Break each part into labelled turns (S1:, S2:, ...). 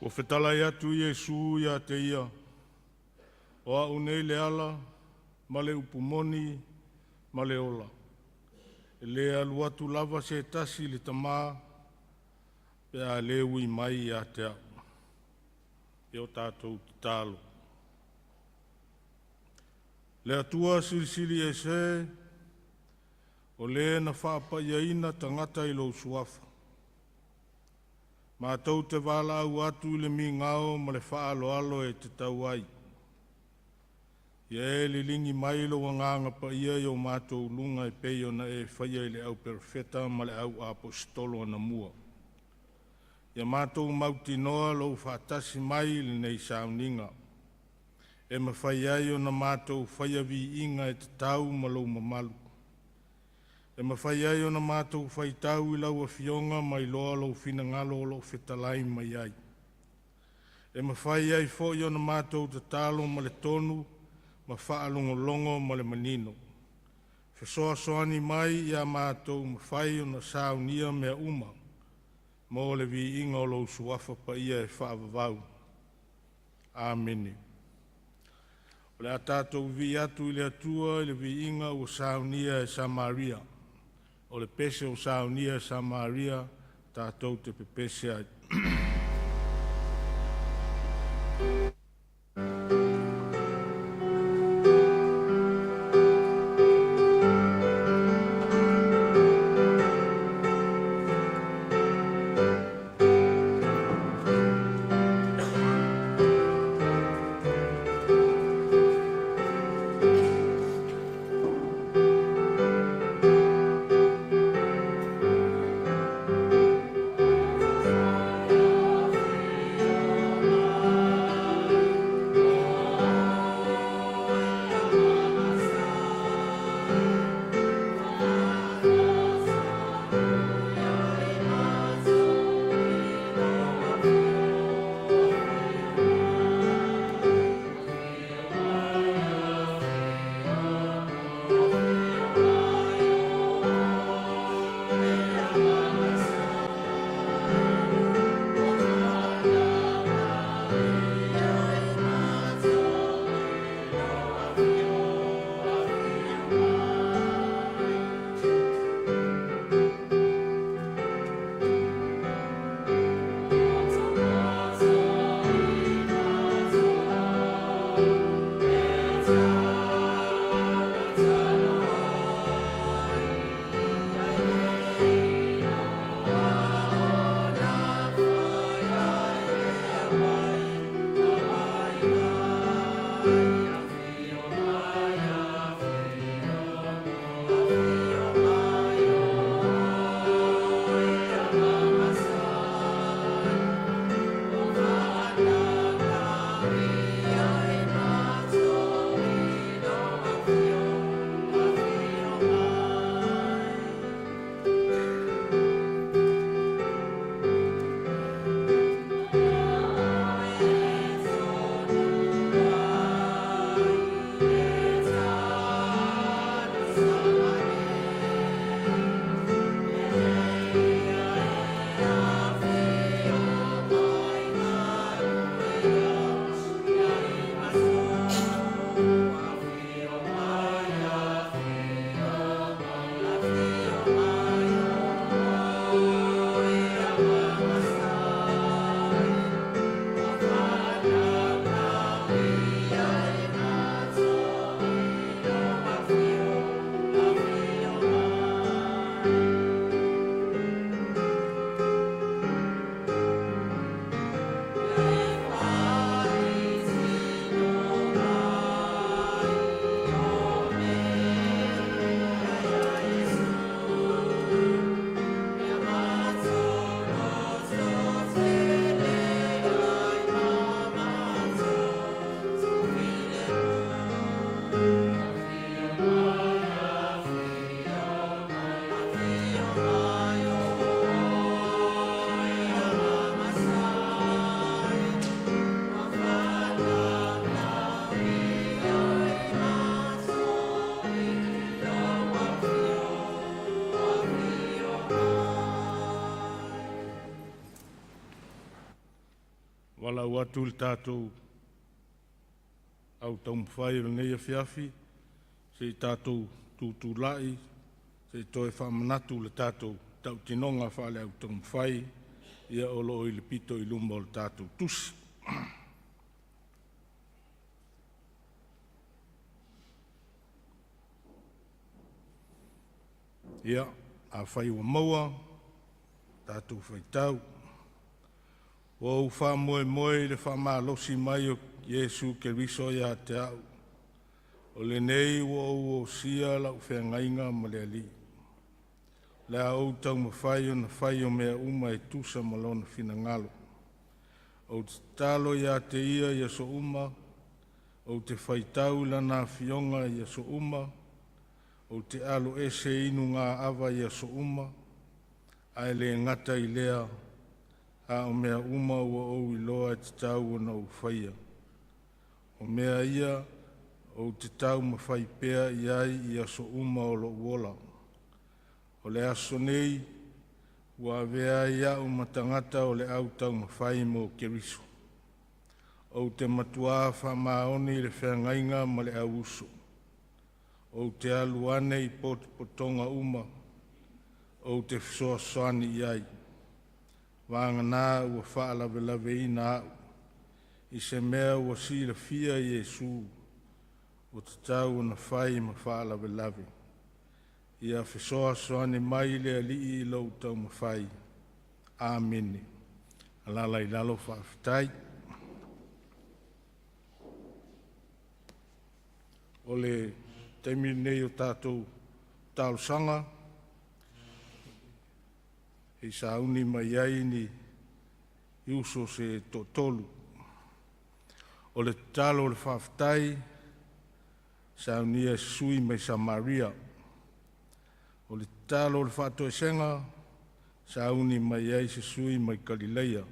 S1: O whetalai atu Iesu ia te ia, o a unei le ala, ma le upumoni, ma le ola. E le alu atu lava se tasi le tamā, pe a le ui mai ia te au. E o tātou te tālo. Le atua sirisiri e se, o le na whaapaia tangata i lo suafa. Mātou te wala au atu le mi ngao ma le whaalo alo e te tau ai. Ia e li lingi mai lo wanganga pa ia i o mātou lunga e peio na e whaia i le au perfeta ma le au apostolo na mua. Ia mātou mauti noa lo whaatasi mai le nei sauninga. E ma whaia i o na mātou whaia vi inga e te tau ma lo mamalu. E mawhai ai o na mātou whai tau i lau a fionga mai loa lau whina ngalo lo whetalai mai ai. E mawhai ai fo i o na mātou te talo ma le tonu, ma whaalongo longo ma le manino. Whesoa soani mai i a mātou mawhai o na saunia mea uma, mo le vi inga o lau suafa pa ia e whaavavau. Amene. O le a tātou vi atu i le atua i le vi inga o saunia e Samaria. O le pese o saunia Samaria, tātou te pepese ai. whala watu le tātou au tau mwhai o nei a fiafi, se tātou tūtūlai, se toi whamanatu le tātou tau tinonga whale au tau mwhai, ia olo o i le pito i lumba o le tātou tusi. Ia, a whai ua maua, tātou whai tau. O wha moe moe le wha maa losi mai o Iesu ke riso ia te au. O le nei o sia lau whea ngainga ma le ali. Le au tau ma whai o na whai o mea uma e tusa malona fina ngalo. O te talo ia te ia so uma, o te whai tau lana fionga ia so uma, o te alo ese inu ngā awa ia so uma, ai le ngata i lea, a o mea uma ua o i loa te tau o na u whaia. O mea ia, o te tau ma whai pēa iai ia so uma o lo uola. O le aso nei, ua vea ia o matangata o le au tau ma whai mo keriso. O te matua wha maoni le whea ngainga ma le au uso. O te aluane i potonga uma, o te fisoa soani iai. Wanga nā ua wha lawe lawe i nā au. I se mea ua sira fia Iesu, o te tau na whai ma wha lawe lawe. Ia fisoa soani mai le alii i lau tau ma whai. Āmene. Alala i lalo whaafitai. O le teimi nei o tātou tālu sanga. E sauni mai ai ni iuso se tolu. O le talo o le whaafitai, sauni e sui mai Samaria. O le talo o le whaatoe senga, sauni mai ai se sui mai Galileia.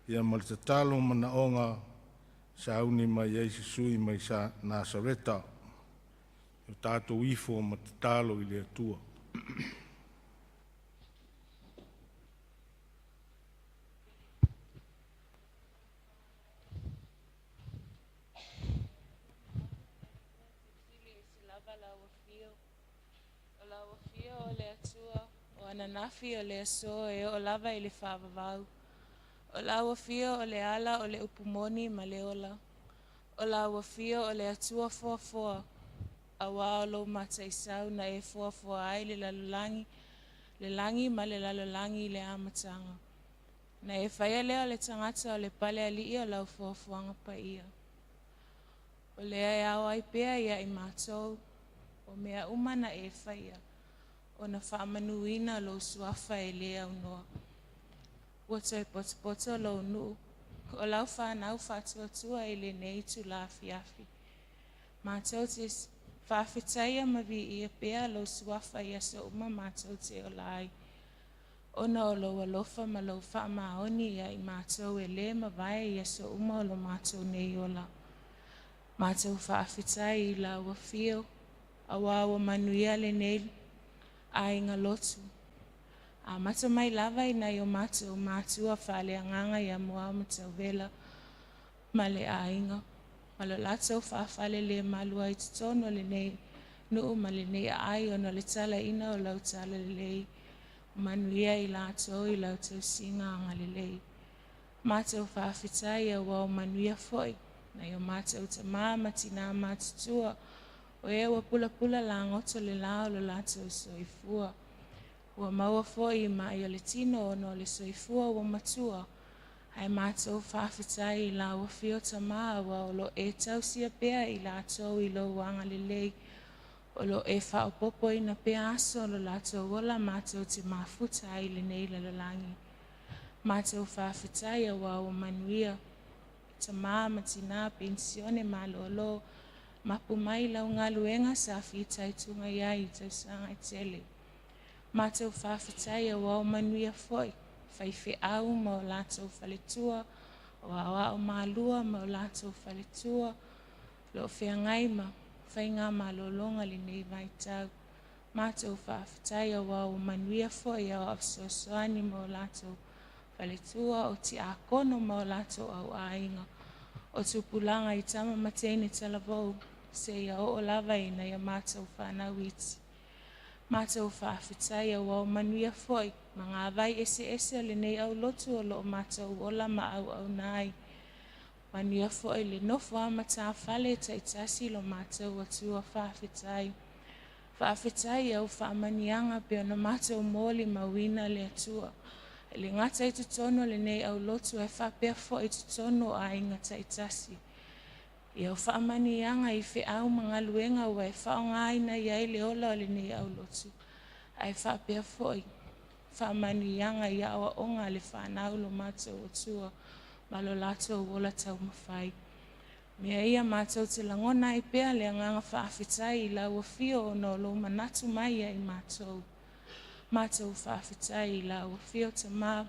S1: Ia ma le talo mana onga, sauni mai ai se sui mai sa Nasareta. O tātou ifo ma te talo i le atua.
S2: Nafi o le aso e o lava i le whaavavau. O la wafio o le ala o le upumoni ma le ola. O la wafio o le atua foa a wā o lo mata isau na e foa ai le langi ma le lalolangi le amatanga. Na e whaia leo le tangata o le pale ali o lau foafoanga pa ia. O lea e awa i pea ia i mātou, o mea umana e whaia. O na whaamanuina lo suafa e lea unoa. Wato e potopoto lo nuu. O lau whanau whatuatua e le nei tu la fiafi. Mātou te whawhitaia mawi i a pea lo suafa i asa uma mātou te o lai. Ona o lo alofa ma lo whaamaoni ia i mātou e le mawai i asa uma o lo mātou nei ola. Mātou whawhitai i la wafio. A wawa manuia le nei a inga lotu. A mata mai lava ina i o mātua whale anganga i a mua o matau vela ma le a inga. Ma lo latou whawhale le malua i tutono le nei nuu ma le nei a ai o no le tala ina o lau tala le lei. Manuia i latou i lau tau singa anga le lei. Mātou whawhitai a wau manuia foi. Na i o mātou ta matina mātutua o e wa pula la ngoto le lao lo latou soifua. Ua maua foi ma i o le tino o no le soifua ua matua. Ai mātou whawhitai i la ua fio ta maa wa o lo e tau sia pea i latou i lo wanga le lei. O lo e whaopopo i na pea aso lo latou wala mātou te mafuta i le nei lalolangi. Mātou whawhitai a wa o manuia. Ta maa matina pensione ma lo mapu mai lau ngā luenga sa whitai tunga iai i tau sanga i tele. Mātou whawhitai a wau manuia foi, whaiwhi au ma o lātou whaletua, o awa o mālua ma o lātou whaletua, lo whiangai ma, whainga ma lo longa li nei vai tau. Mātou whawhitai a wau manuia foi a o afsosoani ma o lātou Paletua o ti a kono ma o lato au ainga. O tupulanga I tama matene talavou. Se ia o lava ina ia mātou whanauiti. Mātou whawhitai au au manuia foi. Ma ngā vai ese le nei au lotu o loo mātou ola ma au nai. Manuia foi le nofo ama tā whale taitasi lo mātou atua whawhitai. Whawhitai au whamanianga pe ona mātou mōli mawina le atua. Le ngata I tutono le nei au lotu e whapea foi tutono a inga taitasi. Ia whaamanianga I whi au mga luenga wa e whaongaina iai le ola o le nei au lotu. Ai whapea foi. Whaamanianga ia awa onga le whanau lo mātou o tua. Malo lato o wola tau mawhai. Mea ia mātou te langona I pea le anganga whaafetai I la uafio o no lo manatu mai I mātou. Mātou whaafetai I la uafio te mā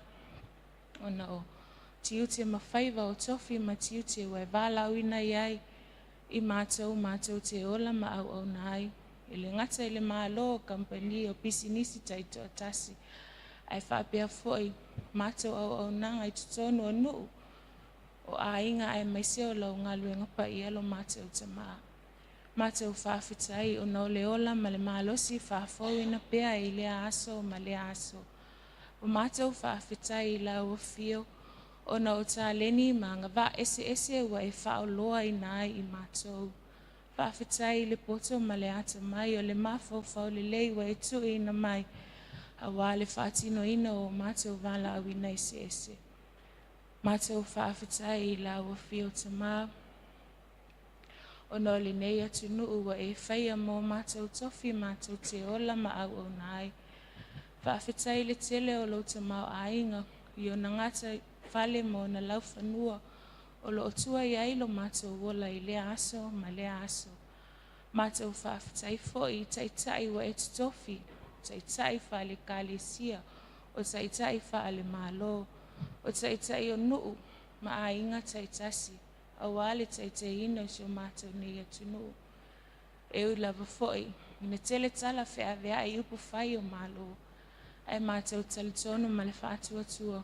S2: o no tiu te mawhaiva o tofi ma tiu te wai wālauina iai I mātou te ola ma au nai. I le ngata I le mālo o kampani o pisinisi taito atasi. Ai whapea foi mātou au nanga I tutono o nuu. O a inga ai maiseo lau ngā luenga pa I alo mātou te mā. Mātou whawhitai o nau le ola ma le mālosi whawhau ina pea I le aso ma le aso. O mātou whawhitai I la uafio o nau tā leni ma ngā wā ese wa e whaoloa I nai I mātou. Whawhitai le poto ma le ata mai o le mawhau le lei wa e tui ina mai. A wā le whaatino ina o mātou wala awina ese. Mātou whawhitai I la uafio te mā. O no le nei atu nuu wa e whaia mō mātou tofi mātou te ola ma au nai. Whawhitai le tele o lo te mau ainga. I o na ngata whale mō na lau whanua. O lo otua I ailo mātou wola I le aso ma le aso. Mātou whawhitai fo I taitai wa e tutofi. Taitai whale kālesia. O taitai whale mālo. O taitai o nuu ma a inga taitasi. A wale taitai ino sio mātou nei atu nuu. E ui lava foi. Ina tele tala whea vea I upu whai o mālo. Ai mātou talitonu ma le whātua.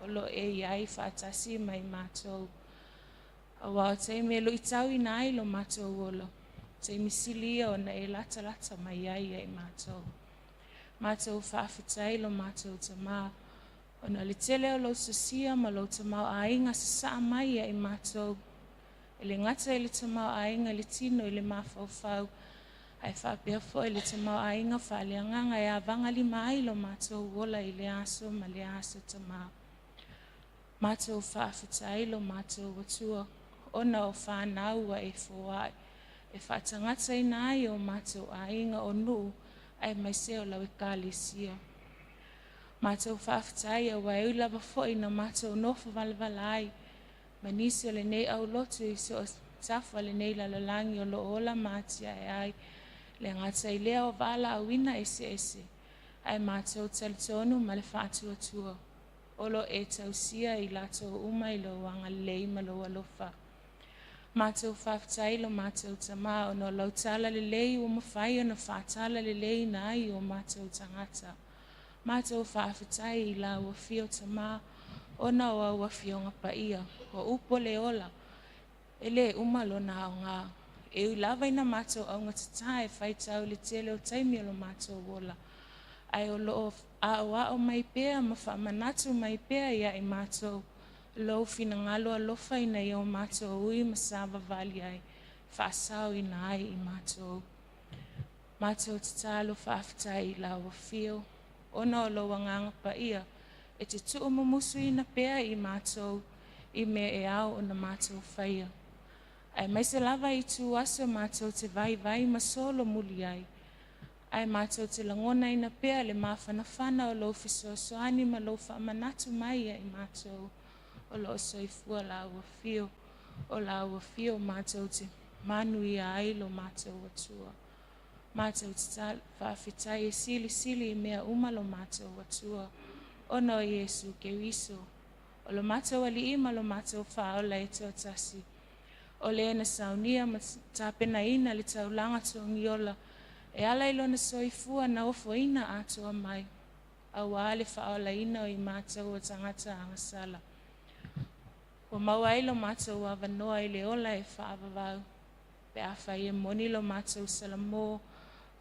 S2: O lo e iai whātasi mai mātou. A wao tei me lo I tau I nai lo mātou wolo. Tei misilia o na e lata mai ai mātou. Mātou whawhitai lo mātou te mā. O na le tele o lo sasia ma lo te mau ainga sa saa mai ai mātou. E le ngata e le te mau ainga le tino I le mawhauwhau. Ai whapea fo le te mau ainga whaleanganga e a vangali mai lo mātou wola I le aso ma le aso te mā. Mātou whawhitai lo mātou watua. Ona o whanau wa e fōai. E whatangata I nai o mātou ainga o nuu. Ai maiseo lau e kālesia. Mātou whawhitai a wai ulava foi na mātou nofa valai. Manisi o le nei au lotu I so tafa le nei lalalangi o lo ola mātia e ai. Le ngata I lea o vala awina ese. Ai mātou talitonu ma le whātua. Olo e tausia I lato uma I lo wanga lei ma lo alofa. Mātou whawhitai lo mātou tamā o no lautala le lei o mawhai o na whātala le lei na ai o mātou tangata. Mātou whawhitai I la uafio tamā o na o uafio ngapa ia. O upo le ola. Ele umalo na o ngā. E ui lava ina mātou au ngatatai whaitau le tele o taimi o lo mātou wola. Ai o loo a o mai pea ma whaamanatu mai pea ia I mātou. Lo fina ngalo alofa ina I o mātou ui ma sāwa vali ai. Whaasau ina ai I mātou. Mātou tatalo whaaftai I la uafio. Ona o lo wanganga pa ia. E te tuu mamusu ina pea I mātou. I me e au o na mātou whaia. Ai mai se lava I tu aso mātou te vai ma solo muli ai. Ai mātou te langona ina pea le mawhanawhana o lo fisoasoani ma lo whaamanatu mai I mātou. O lo soifua la uafio. O la uafio mātou te manu I ai lo mātou watua. Mātou te whawhitai e sili I mea umalo mātou watua. O no Yesu ke wiso. O lo mātou ali ima lo mātou whaola e tō tasi. O le na saunia ma tāpena ina le taulanga tō ngiola. E ala ilo na soifua na ofo ina atoa mai. aua le whaolaina o I mātou o tangata angasala. Ua maua lo mātou awanoa I le ola e whaavavau. Pe a whai e moni lo mātou salamo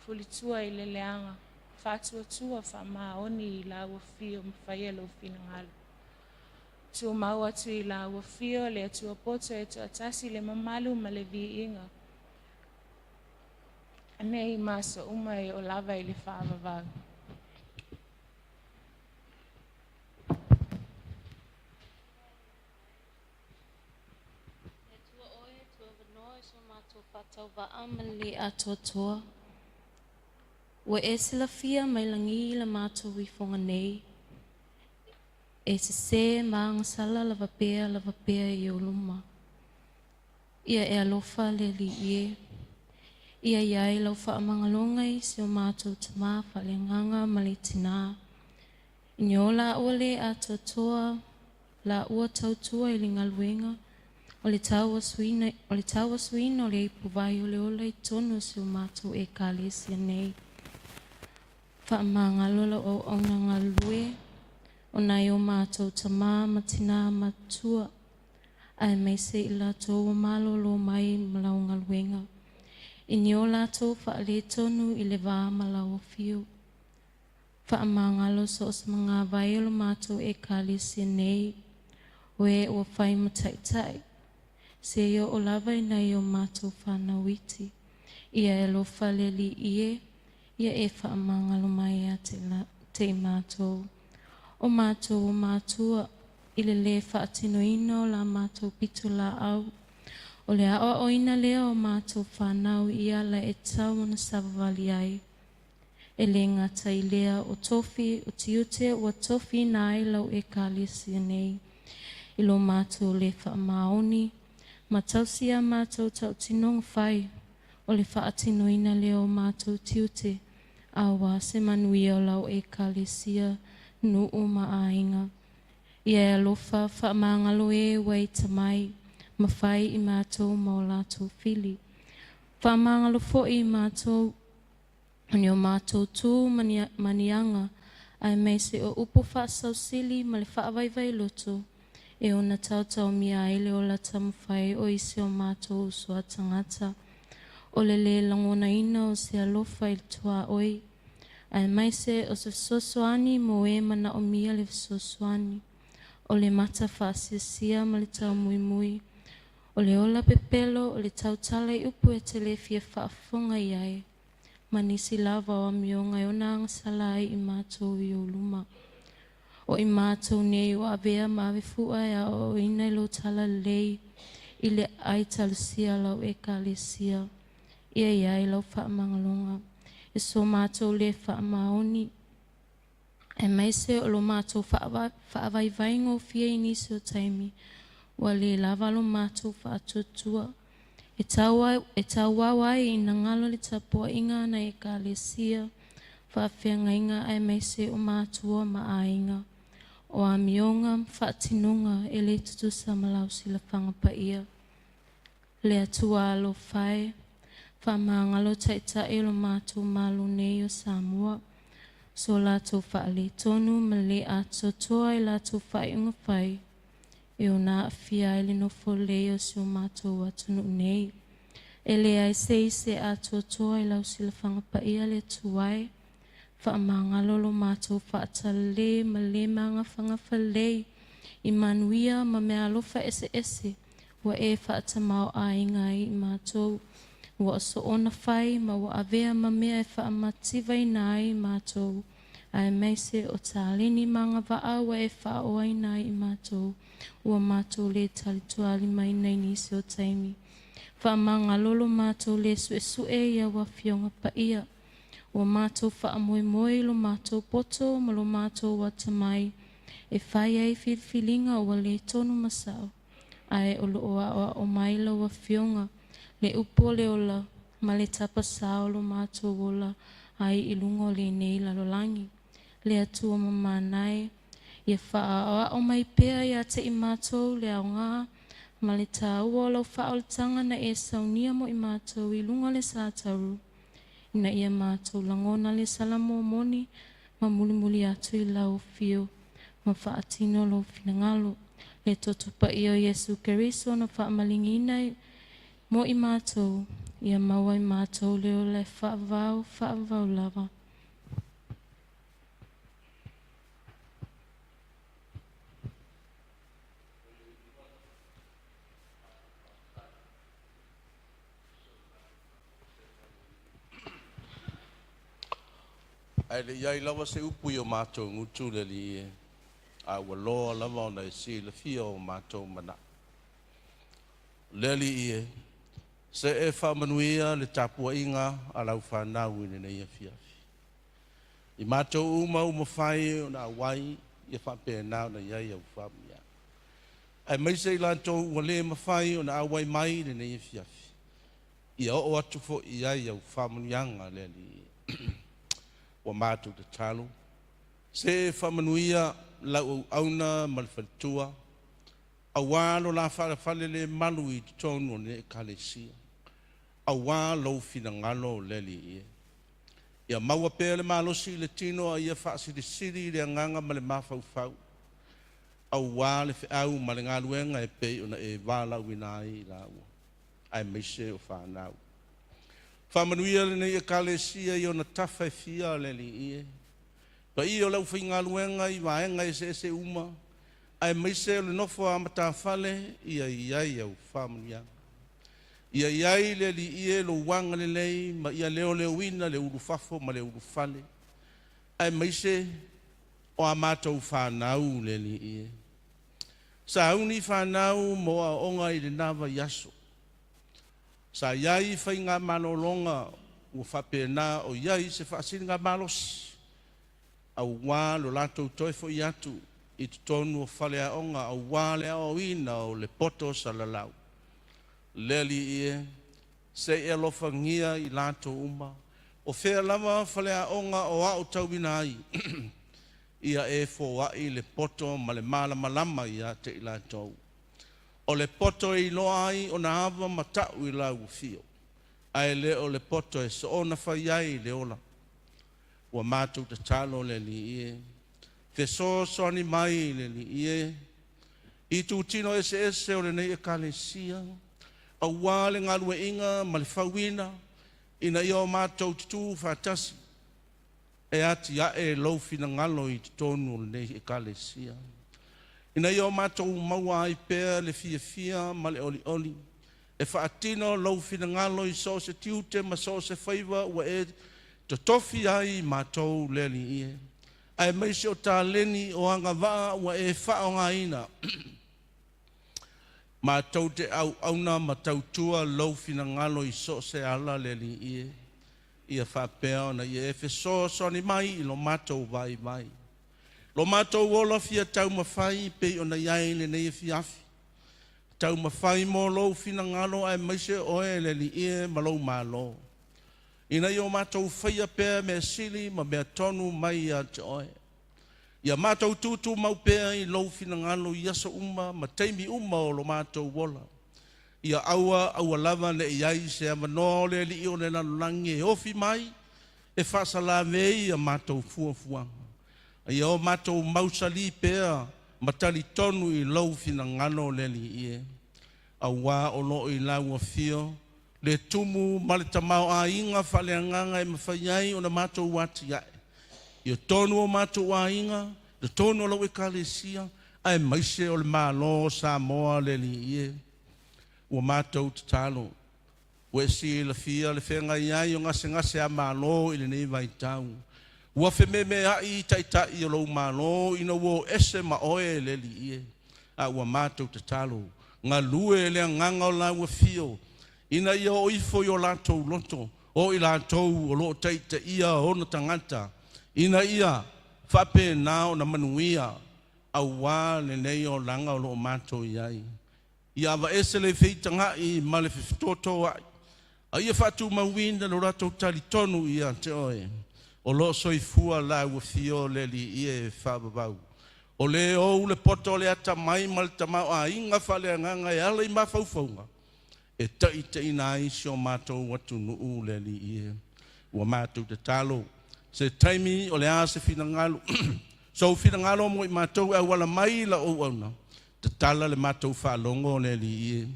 S2: fulitua I le leanga. Whātua wha maoni I la ua fio mwhai lo fina ngalo. Tu maua tu I la ua fio le atua poto e tu atasi le mamalu ma le vi inga. Anei maso uma e o lava I le whaavavau.
S3: Tau vaamali atotoa. Wa e sila fia mai langi la mātou I whonga nei. E se maanga sala lava pea I oluma. Ia e alofa le li ie. Ia iai lau whaamangalongai se o mātou tama whale nganga mali tina. Inyola ole atotoa la ua tautua I lingaluenga. O le taua suina o le ipuvai o le ola I tonu se o mātou e kālesia nei. Whaamangalo la o auna ngalue o nai o mātou tamā matina matua. Ai mai se I lātou o malo lo mai malau ngaluenga. Ini o lātou whaale tonu I le vā malau o fio. Whaamangalo so os mga vai o mātou e kālesia nei. Oe o whai mataitai. Se yo o lava ina yo mātou whanawiti. Ia e lofa le li ie. Ia e whaamangalo mai a te mātou. O mātou o mātua. Ile le whaatino ino la mātou pitu la au. O le awa o ina lea o mātou whanau ia la e tau na savavali ai. E le ngata I lea o tofi o tiute o tofi na ai lau e kālesia nei. Ilo mātou le whaamaoni. Matausia mātou tau tinong whai, o le whaatino ina leo mātou tiute, awa se manuia o lau e kālesia nu o maainga. Ia e alofa whaamangalo e wai tamai, mawhai I mātou ma o lātou fili. Whaamangalo fo I mātou, ni o mātou tū manianga, ai mai se o upo whaasau sili ma le whaavaivai loto. E ona tautau mia ele o la tamawhai o isi o mātou usua tangata. O le langona ina o se alofa I tua oi. Ai mai se o se sosoani mo e mana o mia le sosoani. O le mata whaasiasia ma le tau mui mui. O le ola pepelo o le tautala I upu e te le fia whaafunga iai. Manisi lava o amionga e ona angasala ai I mātou I o luma. O I mātou nei o avea mawe fua ea o ina ilo tala lei I le ai talusia lau e kālesia. Ia iai lau whaamangalonga. E so mātou le whaamaoni. E mai se o lo mātou whaavaivaingo fia inisi o taimi. Wa le lava lo mātou whaatutua. E tau wawai I ngalo le tapua inga na e kālesia. Whaafenga inga ai mai se o mātua maainga. O amionga whaatinunga e le tutusa malau sila whangapaia. Le atua alo whai, whaamangalo taita e lo mātou malu nei o Samoa. So lātou whaale tonu ma le atotoa e lātou whainga whai. E o nā awhia e le nofo leo si o mātou atunu nei. E le ai se atotoa e lau sila whangapaia le tuai. Whaamangalo lo mātou whaatale ma le manga whangawhalei I manuia ma mea alofa ese wa e whaatamau a inga I mātou wa so ona whai ma wa avea ma mea e whaamativa ina I mātou ai mai se o tālini manga waa wa e whaoa ina I mātou wa mātou le talituali mai nei nisi o taimi Whaamangalo lo mātou le sue ia wa fionga pa ia Wa mātou whaamoemoe lo mātou poto ma lo mātou watamai. E whai ai whilwhilinga o le tonu masao. Ai o lo o maila wa fionga. Le upo le ola ma le tapa sao lo mātou ola. Ai ilungo le nei lalolangi. Le atua mamanai. Ia wha o mai pea ia te I mātou le au ngā. Ma le tā ua lau wha o le tanga na e saunia mo I mātou ilungo le sātaru. Ina ia mātou langona le salamo moni, ma muli atu I lau fio, ma whaatino lo finangalo, le totupa I o Yesu Keriso na whaamalinginai, mo I mātou, ia maua I mātou leo le whaavau lava.
S4: Ai le iai lawa se upu I o mātou ngutu le li e. A waloa lava o nei si le fia o mātou mana. Le li e. Se e whamanuia le tapua inga a lau whanau I nei a fiafi. I mātou uma whai o na wai I whape nao na iai au whamia. Ai maise I lantou ua le mawhai o na awai mai le nei a fiafi. I o atu fo I iai au whamanuianga le li e. Wa mātou te talo. Se whamanuia lau auna malwhatua. A wālo la whale le malu I tonu o ne kalesia. A wā lau fina ngalo leli ie. Ia maua pēr le malosi le tino a ia whaasiri siri le anganga ma le mawhau. A wā le whiau ma le ngaluenga e pei o na e wāla winai la ua. Ai meise o whanau. Whamanuia le nei e kalesia I o na tawhai fia le li ie. Pa I o lau whainga luenga I waenga e se uma. Ai meise le nofo a mata whale ia iai au whamanuia. Ia iai le li ie lo wanga le lei ma ia leo wina le urufafo ma le urufale. Ai meise o a mātou whanau le li ie. Sa auni whanau mo a onga I le nawa yaso. Sa iai whai ngā manolonga ua whapena o iai se whaasiri ngā malos. Au wā lo lātou toifo I atu I tonu o whale a onga au wā le au ina o le poto sa lalau. Leli ie, se e lofa ngia I lātou uma. O whea lama whale a onga o au tauina ai. Ia e fōai le poto ma le malama ia te I lātou. O le poto I loa ai o na awa matau I lau fio. Ai le o le poto e so ona whai ai le ola. Ua mātou te talo le li ie. Fe so soani mai le li ie. I tu tino ese o le nei e kalesia. A wale ngalue inga ma le whauina. Ina I o mātou tutu whatasi. E ati a e laufina ngalo I tonu le nei e kalesia. Ina I o mātou maua ai pēr le fia ma le oli. E whaatino laufina ngalo I so se tiute ma so se whaiva ua e to tofi ai mātou le li ie. Ai meise o tā leni o anga waa ua e whaonga ina. Mātou te auna ma tautua laufina ngalo I so se ala le li ie. Ia whapea na ia e wheso soni mai I lo mātou vai mai. Lo mātou wola fia tau mawhai pe o na iai le nei e fiafi. Tau mawhai mo lou fina ngalo ai maise oe le li ie ma lou malo. Ina I o mātou whaia pēr mea sili ma mea tonu mai a te oe. Ia mātou tutu mau pēr I lou fina ngalo I asa uma ma teimi uma o lo mātou wola. Ia aua lava le iai se ama no le li o le nanulangi e ofi mai e whasala mei a mātou fuafuanga. Ia o mātou mausali pēr matali tonu I lou fina ngano le li ie. A wā o lo I lau a fio, le tumu ma le tamau a inga whale anganga e mawhaiai o na mātou wati ai. Ia tonu o mātou a inga, le tonu o lau e kalesia, ai maise o le mālo sa moa le li ie. Ua mātou te talo, ue si la fia le whenga iai o ngase a mālo I le nei vai tau. Ua whememe ai tai o lau mālo ina uo ese ma oe le li ie. A ua mātou te talo, ngā lue le nganga o lau a fio, ina ia o ifo I o lātou loto, o I lātou o lo teite ia o na tangata, ina ia whape nao na manuia, a wā le nei o langa o lo mātou iai. Ia wa ese le whitanga I ma le whiftoto ai. A ia whatu mawina lo rato tali tonu ia te oe. O lo soifua la ua fio le li ie whababau. O le o le poto le ata mai mal tamau a inga whale anganga e ala I mawhauwhaunga. E tai te ina isi o mātou watu nuu le li ie. Ua mātou te talo. Se taimi o le a se finangalo. So finangalo mo i mātou au wala mai la o au na. Te tala le mātou whaalongo le li ie.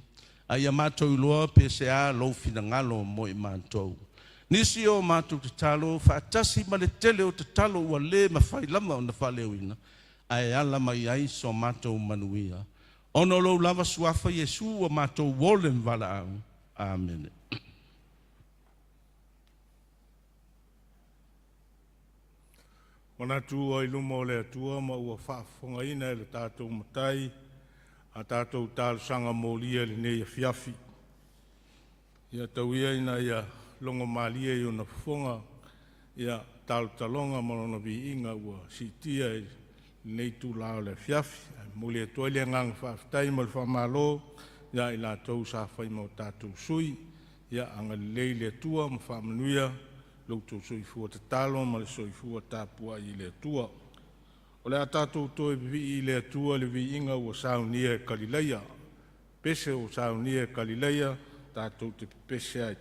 S4: Ai a mātou loa pe se a lo finangalo mo i mātou. Nisi o mātou te talo whaatasi ma le tele o te talo ua le ma whai lama o na whaleo ina. Ai ala mai ai so mātou manuia. Ono lo lava suafa Yesu o mātou wolem wala au. Amen.
S1: Mana tu o ilumo le atua ma ua whaafonga ina le tātou matai a tātou tālu sanga mōlia le nei a fiafi. Ia tauia ina ia longo malia i ona fonga ia tālu talonga malona vi inga ua sitia i nei tu lao le fiafi. Mōlia toile ngang whaafitai ma le whamalo ia i la tau sa whai mo tātou sui ia anga lei le atua ma whamanuia lau tau soifua te talo ma le soifua tāpua i le atua. O le a tātou toi vi i le atua le vi inga ua saunia e Kalileia. Pese o saunia e Kalileia tātou te pese ai.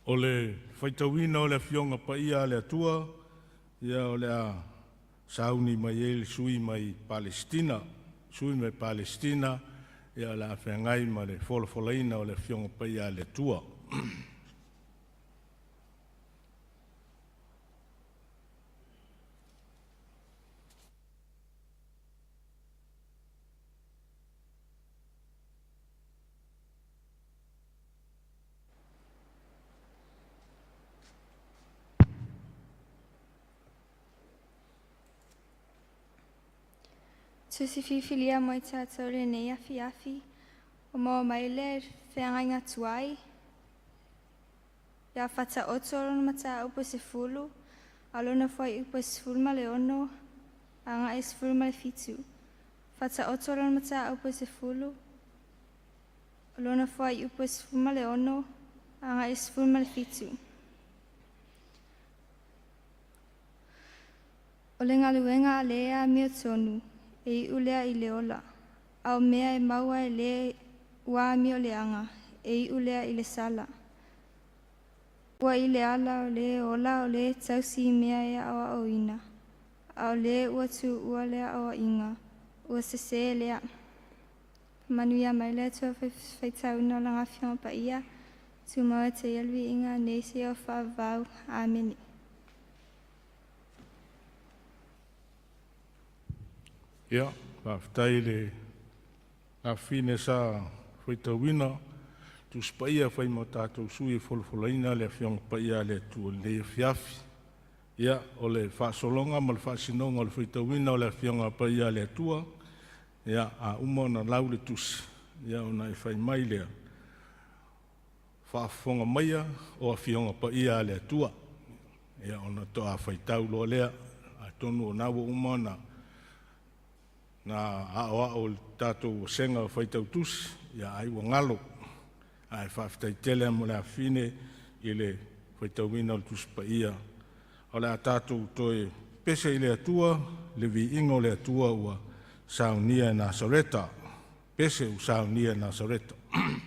S1: O le whaitawina o le fionga pa ia le atua, ia o le a sauni mai e le sui mai Palestina, ia la whengai ma le folafolaina o le fionga pa ia le atua.
S5: Tusi fifilia mo i tātou le nei afi o mo mai le whengainga tuai. Ia whata otoro na mata upo se fulu, alona fwai upo se fulu ma le ono, anga e se fulu ma le fitu. Whata otoro na mata upo se fulu, alona fwai upo se fulu ma le ono, anga e se fulu ma le fitu. O le ngaluenga a lea mea tonu, e ulea i le ola. Au mea e maua e le ua mi o le anga, e ulea i le sala. Ua i le ala o le ola o le tausi mea e awa o ina. Au le ua tu ua lea awa inga, ua sese lea. Manuia mai lea tua whaitauna o langa whionga pa ia, tu maua te ialwi inga neisi o whaavau. Ameni.
S1: Ia, whaftai le a whine sa whaitawina, tu spaia whai mo tātou sui wholofolaina le whionga pa ia le tu le fiafi. Ia, o le whaasolonga ma le whaasinonga o le whaitawina o le whionga pa ia le tua. Ia, a umona lau le tusi. Ia, ona e whai mai lea. Whaafonga maia o a whionga pa ia le tua. Ia, ona toa whaitau loa lea, a tonu o nawa umona. Na o tātou senga whaitau tusi, ia ai wa ngalo. Ai whaftai tele mo le awhine i le whaitawina o le tusi pa ia. O le a tātou toi pese i le atua, le vi ingo le atua ua saunia na soreta. Pese u saunia na soreta.
S6: Amen.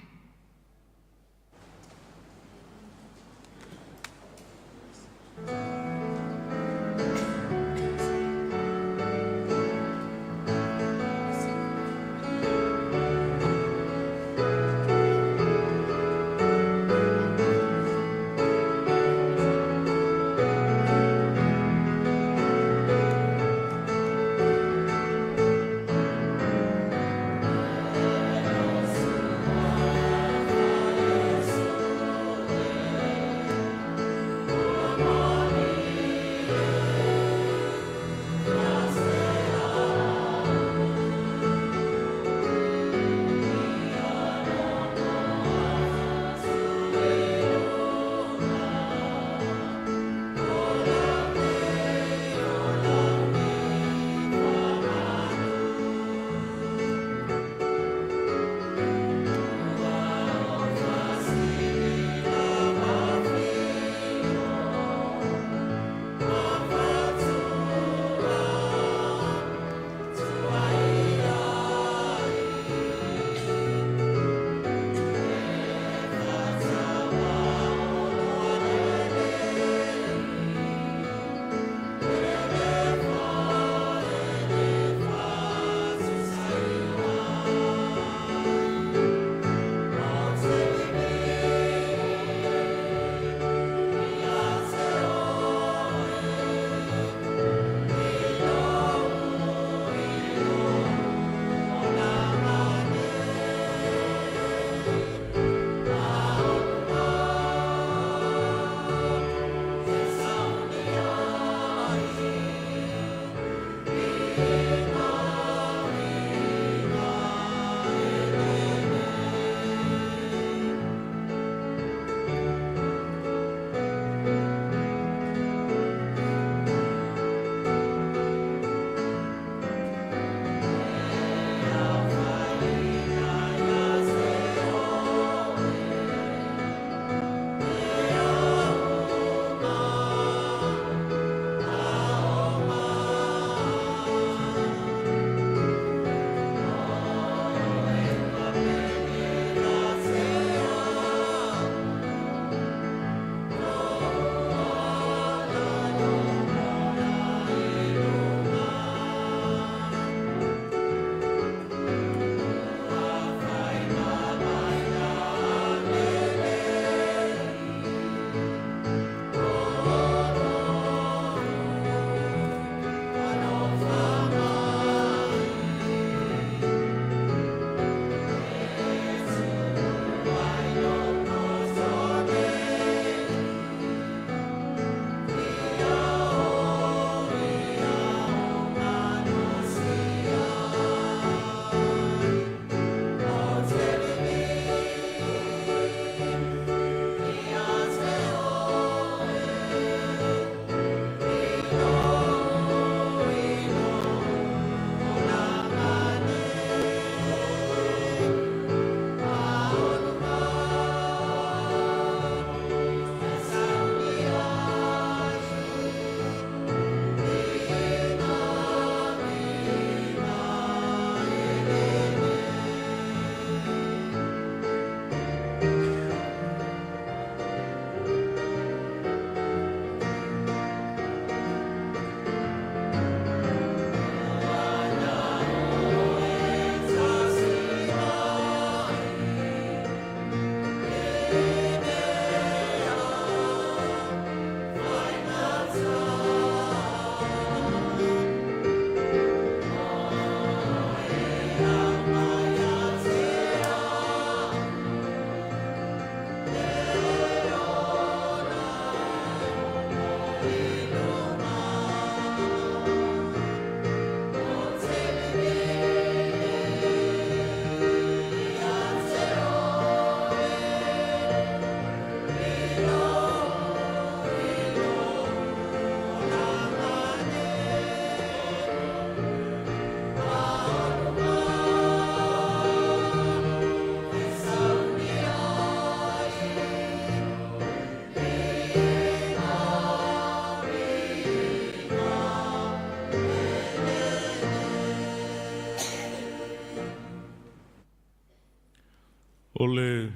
S1: O le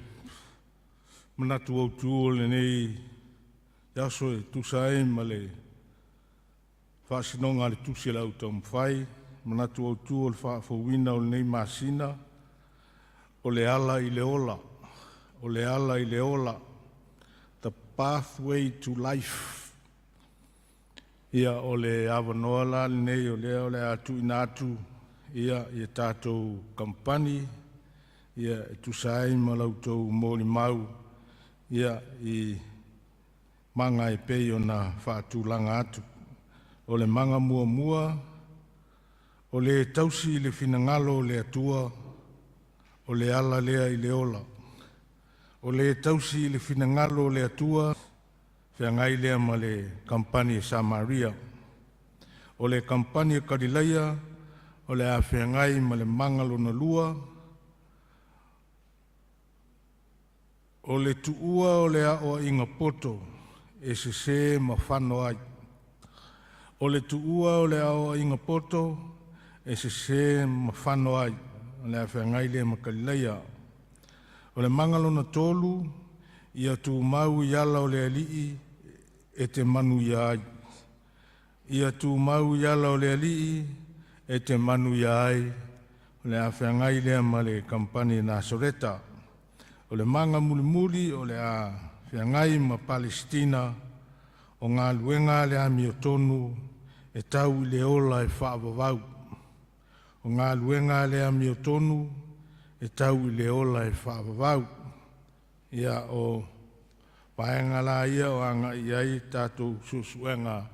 S1: manatu au tu o le nei yaso e tusae ma le whaasinonga le tusi lau tau mwhai. Manatu au tu o le whaafawina o le nei masina. O le ala i le ola. O le ala i le ola. The pathway to life. Ia o le awanoa la le nei o le atu inatu. Ia i tātou kampani. Ia e tusae ma lau tau mōli mau. Ia i manga e pei o na whaatulanga atu. O le manga mua mua. O le tausi i le finangalo o le atua. O le ala lea i le ola. O le tausi i le finangalo o le atua. Whiangai lea ma le kampani e Samaria. O le kampani e Karileia. O le a whiangai ma le mangalo na lua. O le tuua o le a o inga poto. E se ma whano ai. O le tuua o le a o inga poto. E se ma whano ai. O le a whiangai lea ma Karileia. O le mangalo na tolu. Ia tu mau i ala o le alii. E te manu ia ai. Ia tu mau i ala o le alii. E te manu ia ai. O le a whiangai lea ma le kampani na Soreta. O le manga muli muli o le a whiangai ma Palestina. O ngā luenga le a miotonu. E tau i le ola e whaavavau. O ngā luenga le a miotonu. E tau i le ola e whaavavau. Ia o paenga la ia o anga iai tātou susuenga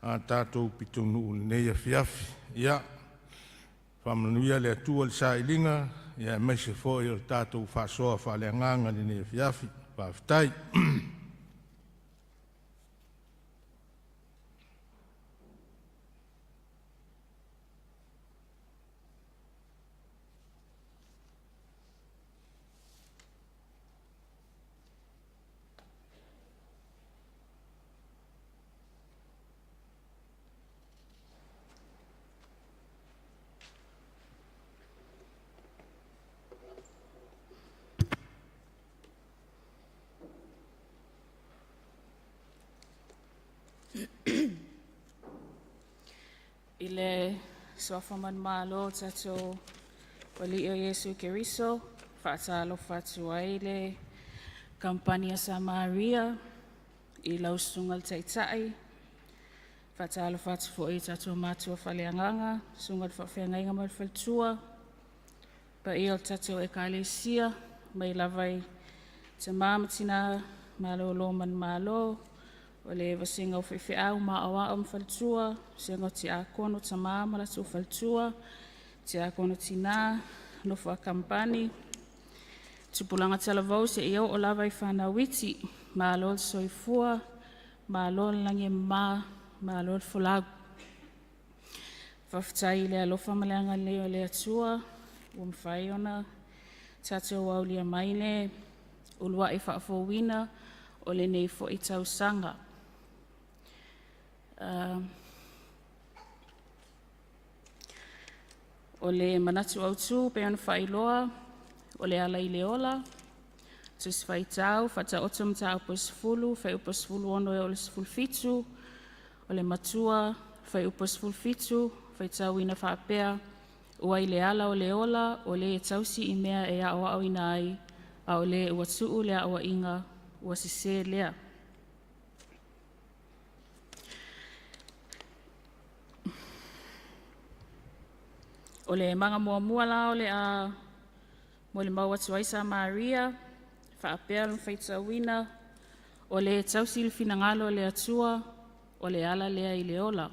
S1: a tātou pitonu nei a fiafi. Ia, whamanuia le atua le sailinga. Ia mai se fo i o tātou whasoa whaleanganga ni nei a fiafi. Whaafitai.
S6: I le soafaman malo tatou o li o Yesu Keriso, whaatalo whatu ai le kampania Samaria i lausungal taitai. Whaatalo whatu fo i tatou mātua whaleanganga, sungal whawhengainga mai whaltua. Pa i o tatou e kālesia, mai lavai te māmatina malo lo man malo. O le vasinga o whiwhiau ma awa o mwhaltua, singa ti a kono ta māmala tu whaltua, ti a kono tina, nofo a kampani. Tupulanga talavau se i o lawai whana witi, ma lol soifua, ma lol lange ma lol fulag. Whawhitai le alofa maleanga leo le atua, umwhai ona, tatou au lia maine, ulua i whaafowina, o le nei fo i tausanga. O le manatu au tu pe ona whailoa, o le ala i le ola, tus whaitau, whata otum ta upos fulu, whai upos fulu ono e o le siful fitu, o le matua, whai upos fulu fitu, whaitau ina whaapea, ua i le ala o le ola, o le tausi i mea e a oa au ina ai, a o le ua tuu lea oa inga, ua sise lea. O le manga mua mua la o le a mo le maua tuai Samaria, whaapea lun whaitawina, o le tausil finangalo o le atua, o le ala lea i le ola.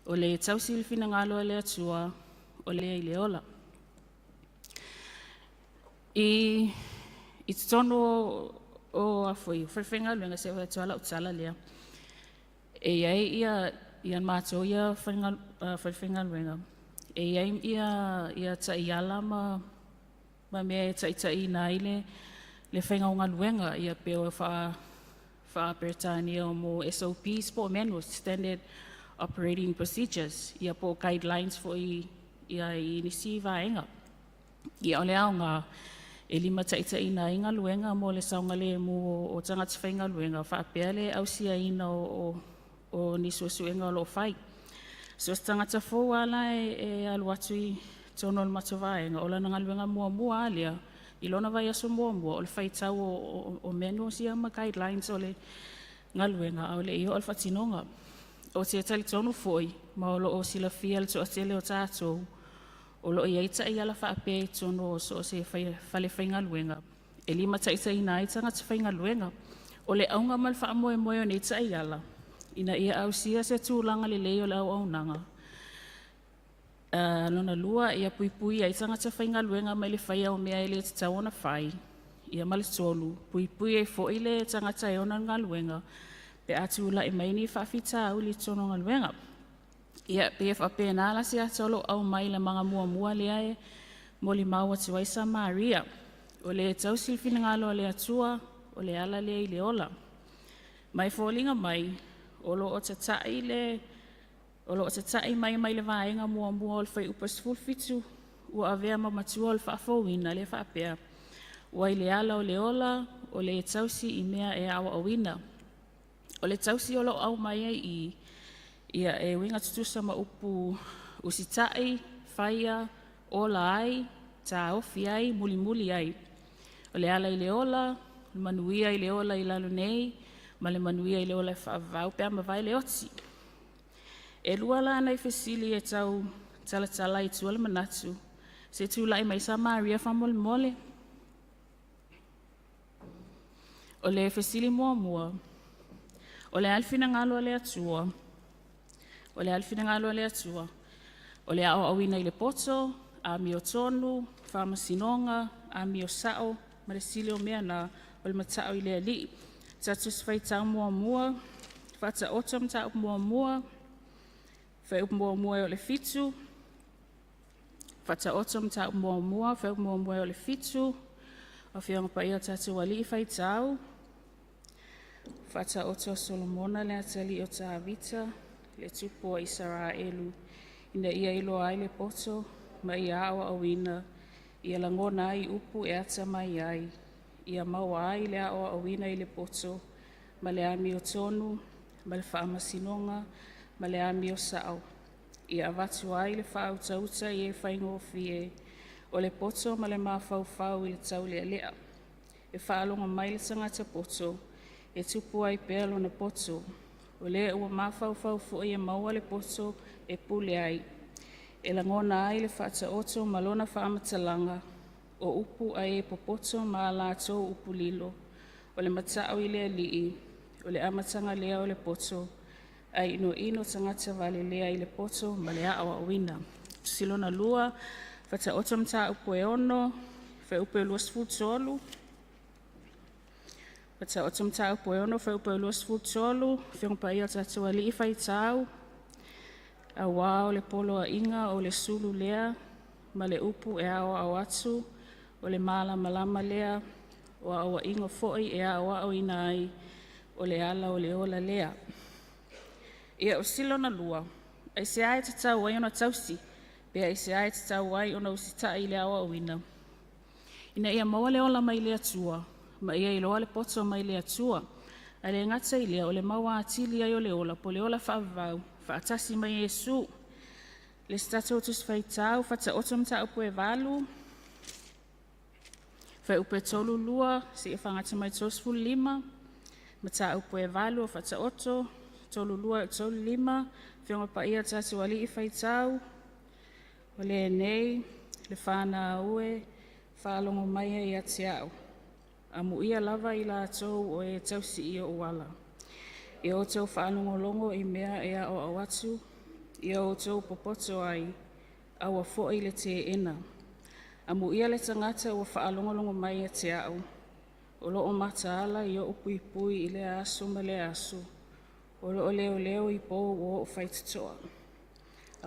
S6: O le tausil finangalo o le atua, o lea i le ola. I tono o a foi, whawhenga luenga se wa tuala utala lea. E iai ia mātou ia whawhenga luenga. E iai ia ta iala ma mea ta ina ile le whenga o ngā luenga ia peo wha Britania o mo SOPs po manuals, Standard Operating Procedures, ia po guidelines fo ia inisi vaenga. Ia ole au ngā E lima taʻitaʻina ai galuega mo le sauga lemu o tagata faigaluega faapea le ausiaina o nisuesuʻega o loo fai. So se tagata fou ala e alu atu i tono o le matovaega o lana galuega muamua a lea i lona vai aso muamua o le faitau o mea nuasia ma guidelines o le galuega a o leʻi o le faatinoga. O te talitonu foʻi ma o loo silafia le toʻatele o tatou o loo iai taʻiala faapea i tono so o se fale faigaluega e lima taʻitaʻina ai tagata faigaluega o le auga ma le faamoemoe o nei taʻiala ina ia ausia se tulaga lelei o le auaunaga. Lona lua ia puipui ai tagata faigaluega mai le faia o mea e lē tatau ona fai ia ma le tolu puipui ai foʻi le tagata e ona galuega pe atulaʻi mai ni faafitau i le tono galuega. Ia pe faapena lasi ata o loo au mai le maga muamua lea e mo limau atu ai Samaria o le tausilfinagalo o le atua o le ala lea i le ola. Mai foliga mai o loo tataʻi mai le vaega muamua o le faiupa 17 ua avea ma matua o le faafouina le faapea ua i le ala o le ola o le tausi i mea e aʻoaʻoina. O le tausi o loo au mai ai ia e uiga tutusa ma upu usitaʻi faia ola ai taofi ai mulimuli ai o le ala i le ola le manuia i le ola i lalo nei ma le manuia i le ola e faavavau pe amavae le oti. E lua la ana i fesili e tau talatala i tua le manatu se tulaʻi mai Samaria famolemole. O le fesili muamua o le alifinagalo a le atua o le aʻoaʻoina i le poto ami o tonu faamasinoga ami o saʻo ma le sili o mea na o le mataʻo i le alii tatusi faitau muamua faataoto ma taupu muamua faiupu muamua e o le fitu faataoto ma taupu muamua faiupu muamua e o le fitu o fioga paia o tatou alii faitau faataoto o Solomona le atalii o Tavita le tupu o Isaraelu ina ia iloa ai le poto ma ia aʻoaʻoina ia lagona ai upu e ata mai ai ia maua ai le aʻoaʻoina i le poto ma le ami o tonu ma le faamasinoga ma le ami o saʻo ia avatu ai le faautauta i e faigofie o le poto ma le mafaufau i le tauleʻaleʻa e faaloga mai le tagata poto e tupu ai pea lona poto o lea ua mafaufau foʻi e maua le poto e pule ai e lagona ai le faataoto ma lona faamatalaga o upu ai e popoto ma latou upu lilo o le mataʻo i le alii o le amataga lea o le poto ai inoino tagata valelea i le poto ma le aʻoaʻoina. Silona lua faataoto ma taupu e ono faiupu e 23 faataoto ma taupu e ono faiupu e 23 fioga paia o tatou alii faitau auā o le poloaʻiga o le sulu lea ma le upu e aʻoaʻo atu o le malamalama lea o aʻoaʻiga foʻi e aʻoaʻoina ai o le ala o le ola lea. Ia o silona lua ai se ae tatau ai ona tausi pe ai se ae tatau ai ona usitaʻi i le aʻoaʻoina ina ia maua le ola mai le atua ma ia iloa le poto mai le atua a le gata i lea o le maua atili ai o le ola po le ola faavavau faatasi mai Iesu le statou tusi faitau faataoto ma taupu e 8 faiupu e 3 seʻia fagata mai 35 ma taupu e 8 o faataoto 3 e 35 fioga paia tatou alii faitau o le nei le fanaue faalogo mai ai ate aʻu amuia lava i latou o e tausii o uala ia outou faalogologo i mea e aʻoaʻo atu ia outou popoto ai aua foʻi le teena amuia le tagata ua faalogologo mai ate aʻu o loo mataala i oo puipui i le aso ma le aso o loo leoleo i pou o oo faitotoa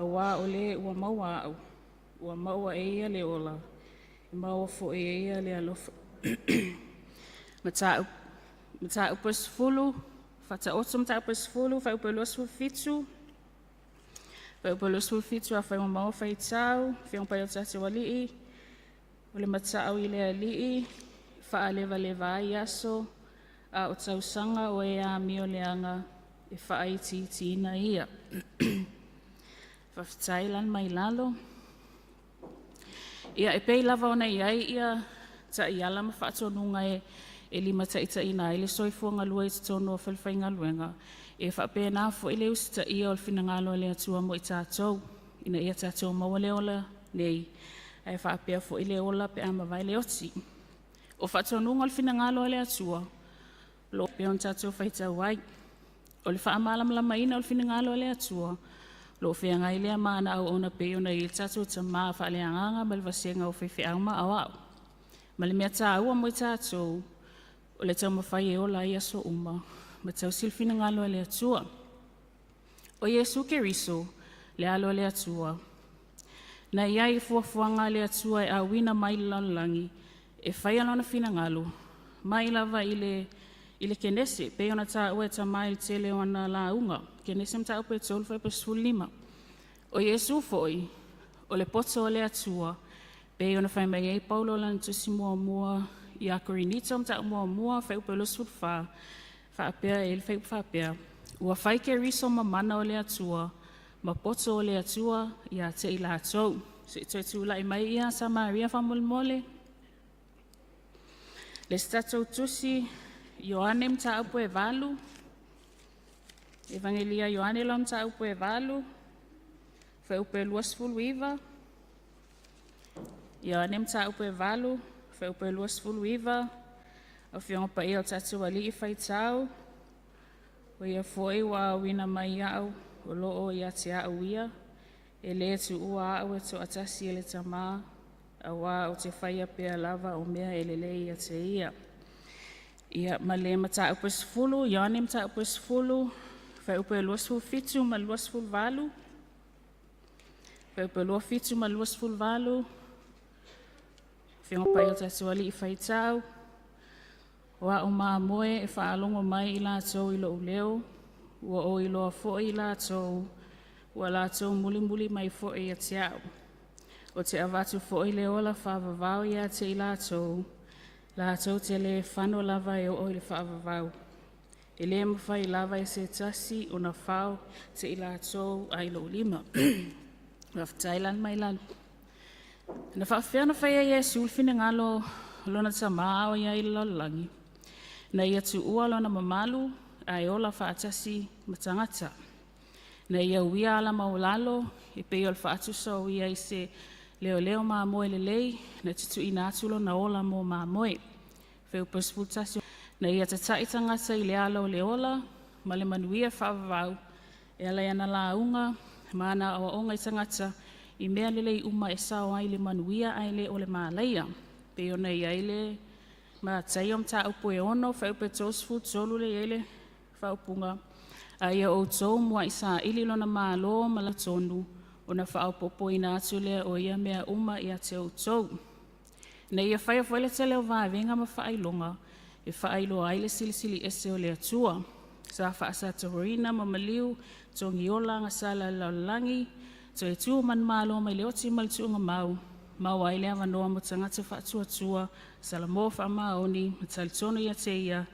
S6: auā o lē ua maua aʻu ua maua e ia le ola e maua foʻi e ia le alofa mataupu e 10 faataoto mataupu e 10 faiupu e 27 faiupu e 27 a faimamaua faitau fioga pai o tatou alii O le matsa'au I le ali'i, whaaleva ai aso, a o tausanga o e a mio leanga e whaaitiitina ia. Whawhtailan mai lalo. Ia e pei lava ona iai ia ta I ala ma whaatonunga e lima taitaina I le soifuanga lua I te tono o whalwhainga luenga. E whaapena fo I le usita ia o le finangalo le atua mo I tātou. Ina ia tātou mawale ola nei. E whaapea fo I le ola pe ama vai le oti. O whaatonunga o le finangalo le atua. Lo pe on tātou whaita wai. O le whaamalamlama ina o le finangalo le atua. Lo whianga I lea maana au ona pe ona I le tātou ta maa whaaleanganga ma le vasenga o whiwhi ma awao. Ma le mea tā ua mo I tātou. O le tau mawhai e ola I aso uma. Ma tau silfina ngalo le atua. O Yesu Keriso, le alo le atua. Na iai fuafuanga le atua e awina mai lanlangi. E whai alona fina ngalo. Mai lava I le kenese. Pe ona tā ua ta mai te leo ana la unga. Kenese mta upe tolu fai pesu lima. O Yesu foi. O le poto o le atua. Pe ona whai mai ei paulo lan tusi mua I a korinito mta mua whai upe lo sutfa. Whaapea e le whai whaapea. Ua whai ke riso ma mana o le atua. Ma poto o le atua I a te I la atou. Se I toi tūla I mai ia Samaria whamolmole. Le statou tusi Ioane mta upo e valu. Evangelia Ioane la mta upo e valu. Whai upe luasfulu iwa. Ioane mta upo e valu. Whai upe luasfulu iwa. O whionga pa ia o tatu ali I whai tau. O ia foi wa wina mai au. O loo ia te au ia. E le tu ua au e to atasi e le tamaa. A wā o te whai apea lava o mea e le ia te ia. Ia ma le mata upe sifulu. Ioane mata upe sifulu. Whai upe luasfulu fitu ma luasfulu valu. Whai upe lua fitu ma luasfulu valu. Whionga pa ia o tatu ali I whai tau. Wa o maa moe e whaalongo mai I lātou I lo uleo. Ua o I loa fo'i I lātou. Ua lātou muli mai fo'i a te au. O te avatu fo'i le ola whaavavau ia te I lātou. Lātou te le whano lava e o I le whaavavau. E le mawhai lava e se tasi o na whao te I lātou a I lo lima. Whawhtailan mai lan. Na whaawhiana whai a Yesu ulfine ngalo lona tamaa o ia I lalangi. Na ia tu ua lona mamalu a e ola whaatasi matangata. Na ia uia ala maulalo e peo al whaatusa o ia I se leo maa moe le lei na tutu ina atulo na ola mo maa moe. Wheu pasfutasi na ia tatai tangata I le ala o le ola ma le manuia whaavavau e ala yana la unga maana o onga I tangata I mea lelei uma e sao ai le manuia ai le o le maa leia. Peo na ia ile ma taiom ta upo e ono whai upe tosfu tolu le ele whai upunga. A ia o tau mua I sa ili lona maa lo ma la tonu o na whai upopo ina atu le o ia mea uma I a te o tau. Na ia whai a whaile te leo vaa venga ma whai longa e whai lo aile silisili ese o le atua. Sa wha asa tahorina ma maliu to ngiola nga sala laulangi to e tua man maa lo mai leoti mal tuunga mau. Mau aile awa noa mo tangata whaatua sala mo wha maoni matalitono ia te ia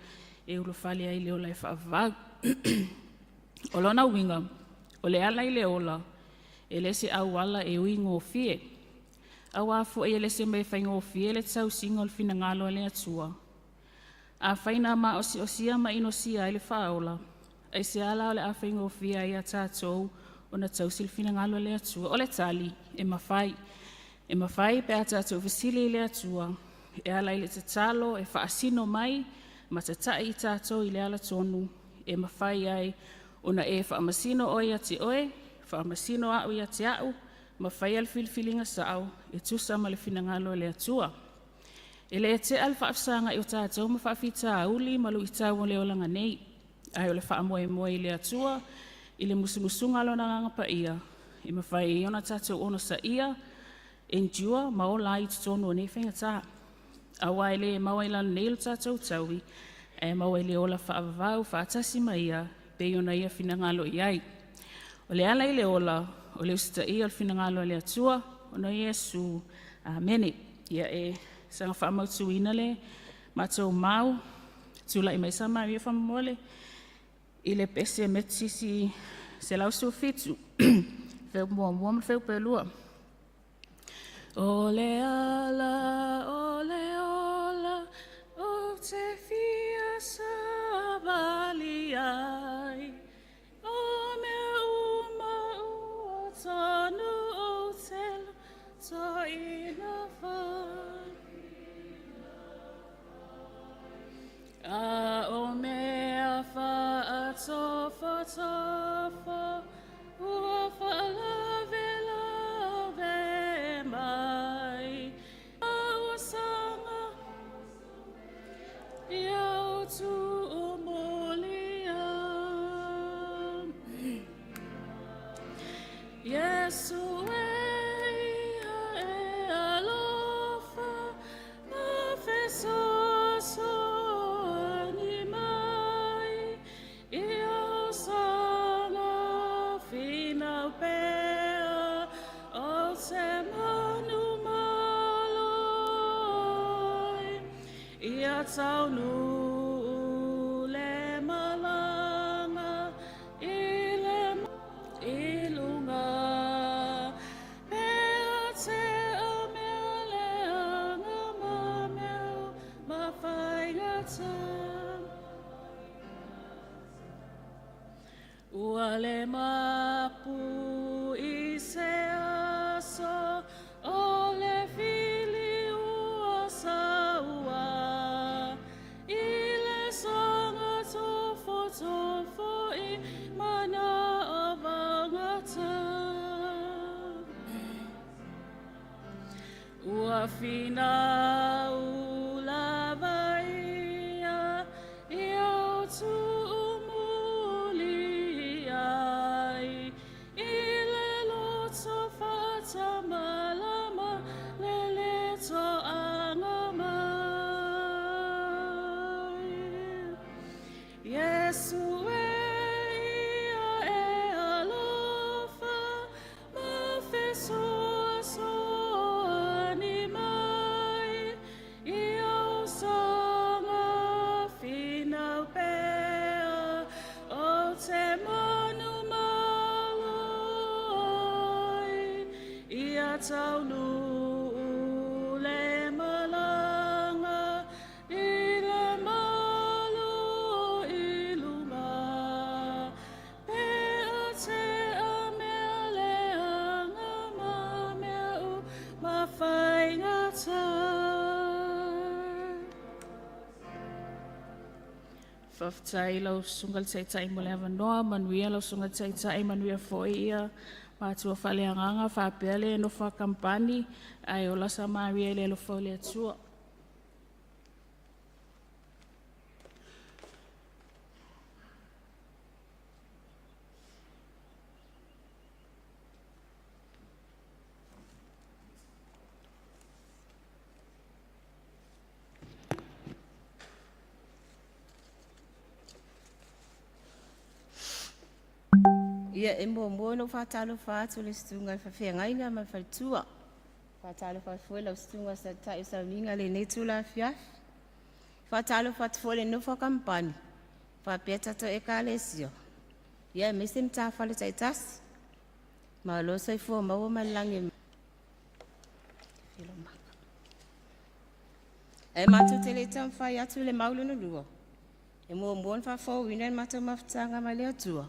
S6: e ulo whali ai leo lai whaavau. O lona winga, o le ala I le ola, e le se au ala e ui ngō fie. Au afo e le se mei whai ngō fie le tau singa o le fina ngalo le atua. A whaina ma osia ma ino sia I le whaola, ai se ala o le a whai ngō fie ai a tātou o na tau sil fina ngalo le atua. O le tali, e mawhai. E mawhai pe a tātou visili I le atua, e ala I le tatalo e whaasino mai, ma tatai I tātou I le ala tonu, e mawhai ai, ona e whaamasino oi a te oe, whaamasino au I a te au, mawhai al filfilinga sao, e tusa ma le finangalo le atua. E le te al whaafsanga I o tātou ma whaafita auli ma lu I tau o le olanga nei, ai o le whaamoe moe I le atua, I le musumusunga lo na ngangapa ia, e mawhai I ona tātou ono sa ia, enjua ma o lai tutono o ne whenga tā. A waile maua I lana neil tātou taui, e maua I le ola whaavavau, whaatasi ma ia, pe ona ia finangalo iai. O le ala I le ola, o le usita ia o finangalo le atua, o na Yesu, amene. Ia e sanga whaamautuina le mātou mau, tula I mai Samaria whamole, I le pese metisi se lausu fitu, wheu mua mua ma wheu pelua. Ole ala, ole ola, o te fia sa vali ai, o mea uma ua tonu o tela, to ina whai. A o mea wha a tofa tofa, ua wha lave lave mai. A ua sanga, iau tu o molia. Yesu e alofa, ma feso. Taunu le malanga ilunga mea te a mea leanga ma mea ma whaingata ua le mapu I se aso o le fili ua saua tofo I mana a vangata ua fina ula vaia iau tu umuli ai I le loto fata malama le leto angama Yesu ia e alofa, ma fesoa soa ni mai, iau sanga finau pea, o te manu maloi, ia taunu le malanga, I le Whaftai lau sungal taitai mo le awanoa, manuia lau sungal taitai manuia foi ia, mātua whale anganga, whapeale no whakampani, ai o la Samaria le lo whole atua.
S7: Ia e mo no whatalo whātu le stunga whawhiangaina ma whaitua. Whatalo whawhue lau stunga sa tai sa uninga le netu la fiaf. Whatalo whatfua le nufa kampani. Whapea tato e ka lesio. Ia me se mta whale taitas. Ma lo sai fua maua malangi. E matu te le tam whai atu le maulu no lua. E mo whawhau wina matu mawhtanga ma le atua.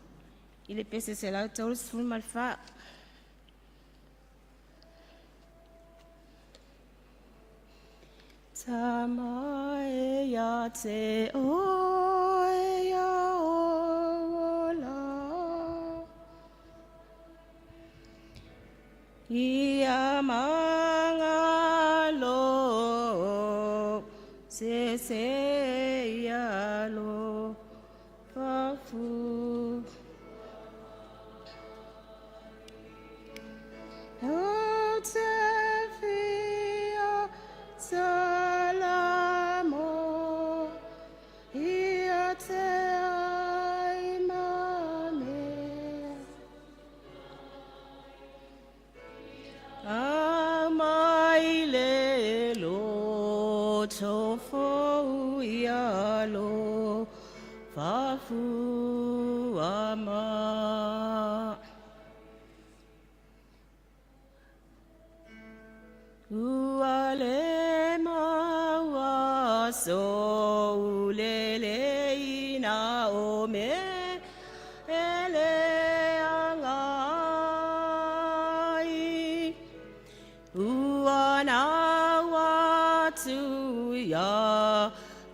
S7: Il est passé c'est là tout le mal fait. Tama ya te o ya ola. Ia mangalo se ya lo pafu. Salamo, ia te ai mame. Amai le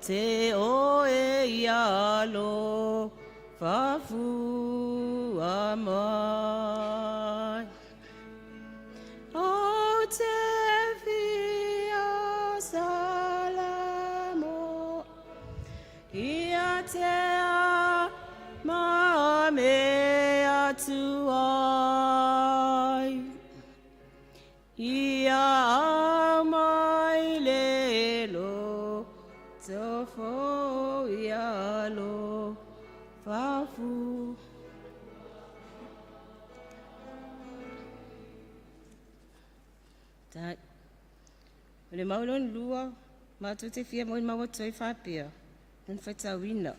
S7: te o e ialo fafu amai. O te fia salamo ia te a me atu ai. Ia mai lelo tofo ia lo fafu. Tai. Le maulon lua ma tu te fia mo ma toi fapia. Non fata wina.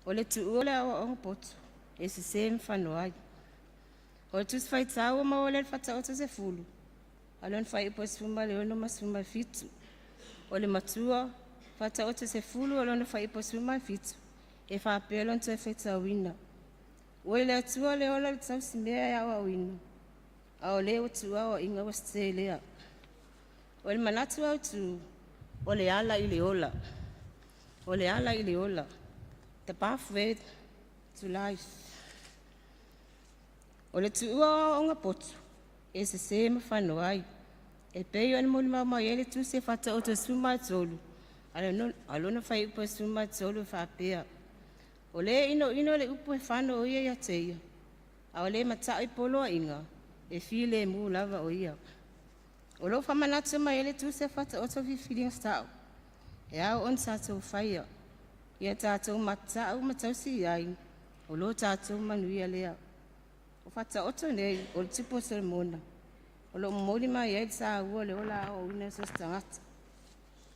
S7: Ole tu ole o pot. Ese sem fanoai. O tu fai tau ma ole fata o se fulu. Alon fai pos fuma le ono mas fuma fitu. Ole matua fata o se fulu alon fai pos fuma fitu. E fa pelon tu fata wina. Ole tu ole ole tau simea ya wa wina. A ole o tu o inga Australia. Ole manatu au tu ole ala ile ola. Ole ala ile ola. The pathway to life. Ole tu o nga potu. E se sema whanoai. E pei ane moni mama ele tu se fata o te suma tolu. Alona whai upo suma tolu whapea. Ole ino le upo e whano o ia te ia. A ole matai polo inga. E file mu lava o ia. Olo whamanatu ma ele tu se fata o te whiwhiringa stau. E au on tātou whaia. Ia tātou matau si ai. Olo tātou manuia lea. O fata oto nei, o tipo sermona. O lo mori mai e sa ua le ola o ina so tangata.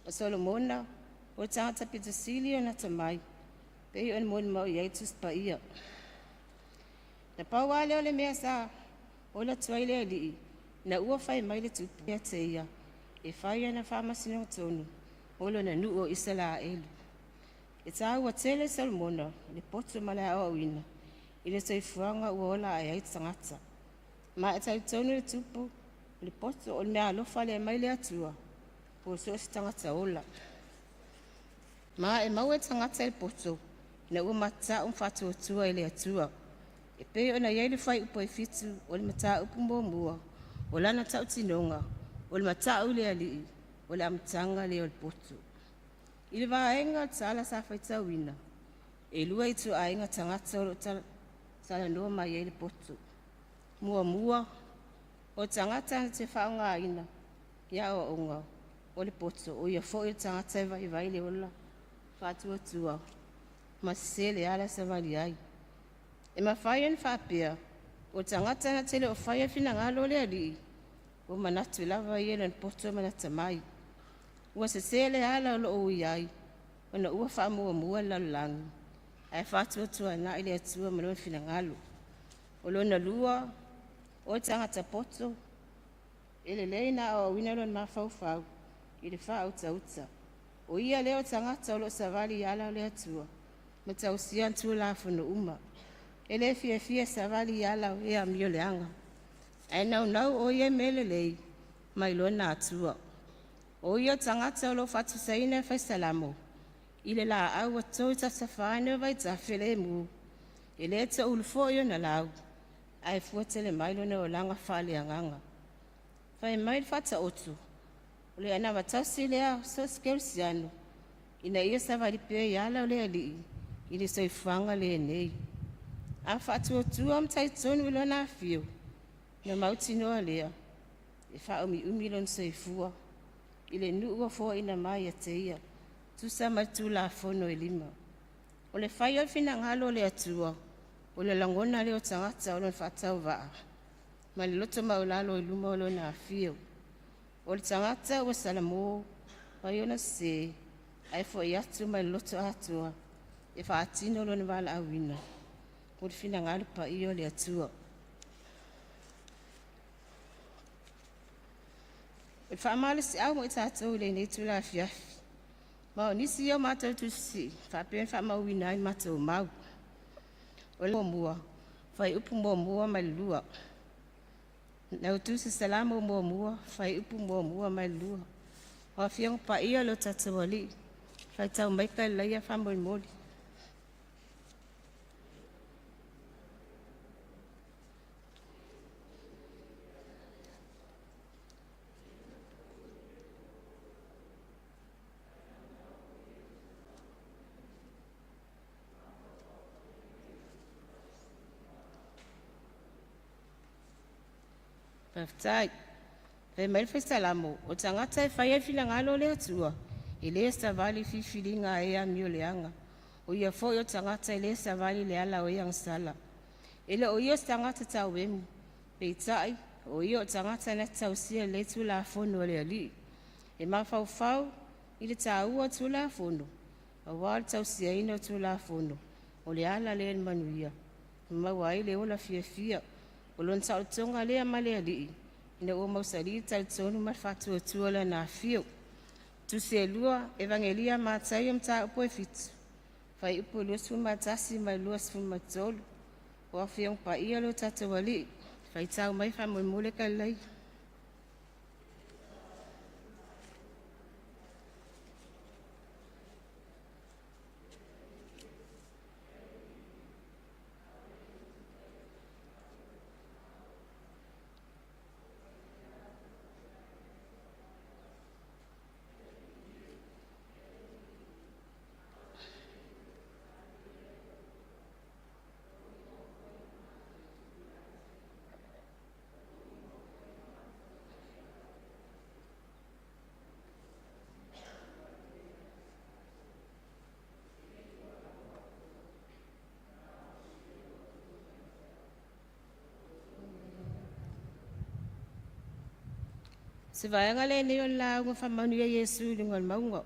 S7: O solo mona, o tangata Petersilia na tamai. Pei on moni mau i tu spa ia. Na pawale o le mea sa, o la tuaile ali. Na ua fai mai le tupu ia te ia. E fai ana whamasino tonu. O lo na nu o isala elu. E tā ua tele salmona, le poto malea o ina. Ile toi fuanga uola ai ai tangata. Ma e tai tonu le tupu, le poto o le mea alofa le mai le atua. Po so si tangata ola. Ma e mau e tangata le poto, na ua mata fatu atua le atua. E pe ona iai le fai upo e fitu, o le mata upu mua. O lana tau tinonga, o le mata u le alii, o le amatanga le o le poto. Ile vaenga tsala sa fai tawina. E lua itu ainga tangata o tala sala no mai ele poto. Mua o tangata te whaonga aina. Ia o onga o le poto o ia fo i tangata e vai le ola. Fatua tua. Ma sele ala sa vali ai. E ma whaia ni whapea. O tangata na tele o whaia fina ngalo le ali. O manatu lava i ele poto manata mai. Ua se sele ala o lo iai. Ona ua wha mua lalang. Ai whatua tua na ile atua malona fina ngalo. O lo na lua, o tangata poto. Ele leina o winalon mawhau. Ile wha auta uta. O ia leo tangata o lo savali ala o le atua. Matau sian tu la fono uma. Ele fia savali ala o ea mio leanga. Ai nau o ia mele lei. Mailona atua. O ia tangata o lo fatu saina fai salamo. Ile la au atoi ta safane vai ta fele mu. Ile te ulfo yo na lau. Ai fuatele mailo na o langa fale anganga. Fai mail fata otu. Ole ana matasi lea so skelsiano. Ina ia savali pe yala ole ali. Ile so ifanga le nei. A fatu otu am taitoni wilo na fio. Na mauti no lea. E fa umi lon so ifua. Ile nuua fo ina mai ateia. Tusa matu la fono elima. Ole fai o fina ngalo le atua. Ole langona le o tangata o lon fatau vaa. Ma le loto maulalo iluma o lona afio. Ole tangata o salamo. Waiona se. Ai fo iatu ma le loto atua. E fa atino lona vala awina. Ole fina ngalo pa iyo le atua. E fa male si au mo itatou le nei tu la fiafi. Ma nisi yo matou tu si. Fa pen fa mau winai matou mau. Ole mua. Fai upu mua mai lua. Na tu si salamo mua. Fai upu mua mai lua. Wa fiang pa ia lo tatawali. Whaitau mai ka leia whamoi mori. Paftai. Ve mai salamo o tangata e whaia whina ngalo le atua. I le savali whiwhiringa e a mio leanga. O ia fo o tangata i le savali le ala o iang sala. Ele o ia tangata tau emu. Peitai o ia o tangata na tau sia le tu la fono le ali. E mawhau i le tau o tu la fono. A wal tau sia ina tu la fono. O le ala le manuia. Mawai le o la fia. O lon tau tonga le a male ali. Ina o mausari tau tonu mawhatu o tuola na fio. Tu se lua evangelia matai mta upo e fitu. Fai upo luas fu matasi mai luas fu matolu. O afiong pa ia lo tata wali. Fai tau mai fa mo mule ka lai. Se vai ngale ne o la ngo fa manu ya Yesu ngol maungo.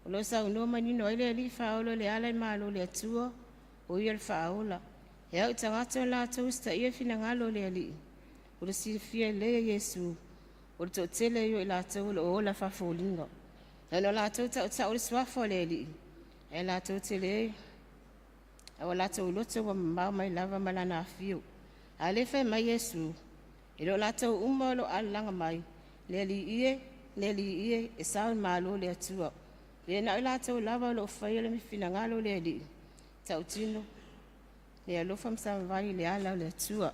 S7: O lo sa no mani no ile li fa o le ala malo le tuo o ia fa ola. Ya o tanga to la to sta ia fina ngalo le ali. O le si fia le Yesu. O to tele yo la to o la fa folingo. Na no la to ta o swa fo le ali. E la to tele. O la to lo to ma mai lava malana fio. Ale fe mai Yesu. Ilo la to umolo alanga mai. Leli ie e sao malo le atua. Le na ila tau lava lo whaia le mifina ngalo le li. Tau tino. Le alofa msamavani le ala le atua.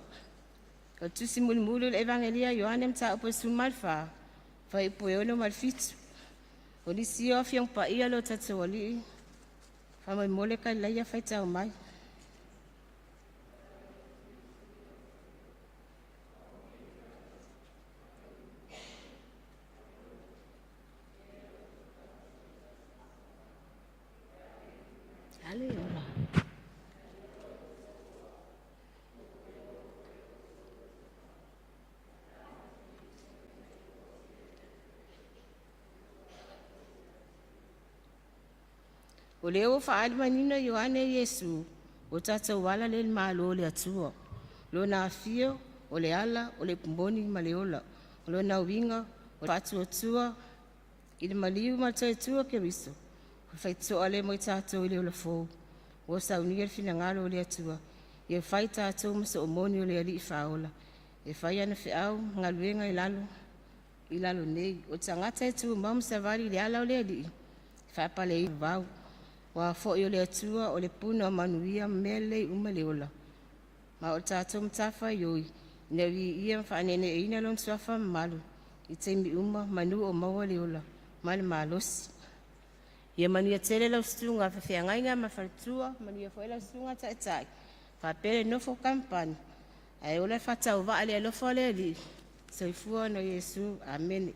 S7: Ka tusi mulimulu le evangelia Yohane mta upo sumalfa. Fai upo eono malfitu. O li siyo fiong pa ia lo tatu wali. Famai mole ka laia fai tau mai. O leo faali manina Yohane Yesu, o tata wala le malo le atua. Lo na afio, o le ala, o le pumboni maleola. O lo na winga, o patu atua, i le maliu matai atua ke riso. O faito ale mo tato i le ola fo. O sa unia fina ngalo le atua. Ia fai tato masa o moni o le ali i faola. E fai ana fe au, ngaluenga i lalo nei. O tangata etu mamu savali le ala o le ali. Fai pale i vau. Wa fo yo le atua o le puna manuia mele uma leola. Ma o tato mtafa yoi. Nevi ia mfanene e ina lon swafa malu. I teimi uma manu o maua leola. Mali malosi. Ia manuia tele lau stunga fa fea ngainga ma fartua. Manuia fo ela stunga tai. Fa pele nofo kampani. Ai ola fata uva ale alofo le li. Soifua no Yesu. Amen.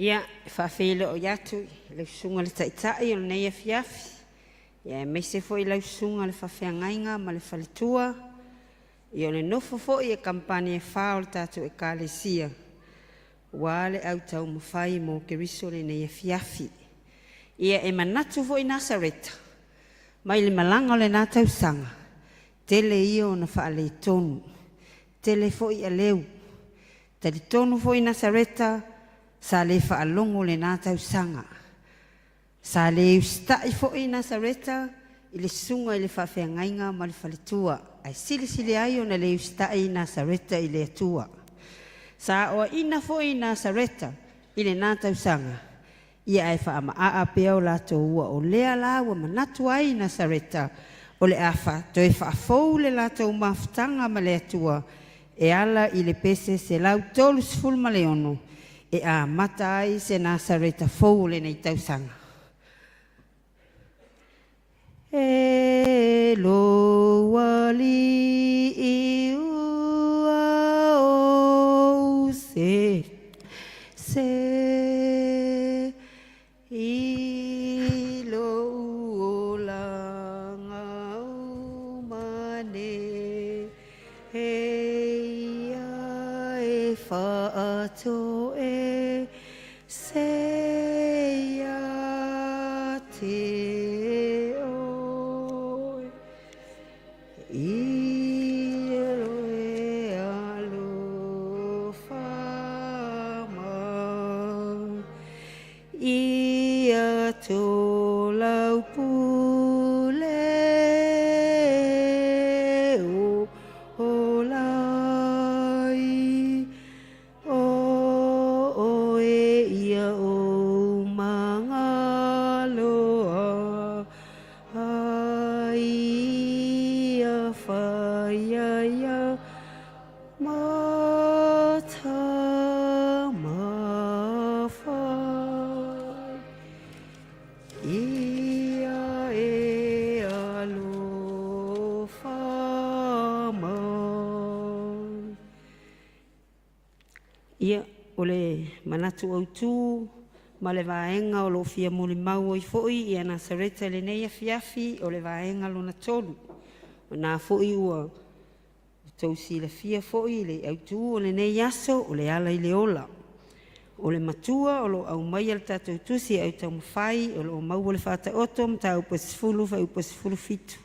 S8: Ia, whawhele o iatu, lau sunga le taitai o nei a fiafi. Ia, meise fo i lau sunga le whawhea ngainga ma le whaletua. I ole nofo fo'i e kampani e whā o le tātou e kālesia. Wale au tau mawhai mo Keriso le nei e fiafi. Ia e manatu fo'i Nasareta. Mai le malanga o le nā tau sanga. Tele ia o na whaale tonu. Tele fo'i a leu. Tali tonu fo'i Nasareta sa le whaalongo le nā tau sanga. Sa le ustai fo'i Nasareta i le sunga i le whawhiangainga ma le whaletua. Ai sili ai o na le ustai Nasareta i le atua. Sa o ina fo'i Nasareta i le nā tau sanga. Ia e wha ama a pea o lato ua o lea la ua manatu ai Nasareta o le afa to e wha fau le lato mawhtanga ma le atua e ala i le pese se lau tolu sifulu ma le ono e a mata ai se Nasareta fau le nei tau sanga. E lo wali i ua o se i lo langa o mane he ia e whaato e se ia te oi i lo e alo whama ia tō lau pule o lai o e ia o mangaloa ai ia whaia ia mata mawhai ia e alo whama ia o le manatu au tū ma le vaenga o lo fia muli mau i fo'i ia Nasareta le nei afiafi o le vaenga lo na tolu o nā fo'i ua tausi le fia fo'i le au tū o le nei aso o le ala i le ola o le matua o lo au mai al tātou tusi au tau mawhai o lo mau o le whata oto ma tau pasifulu whai pasifulu fitu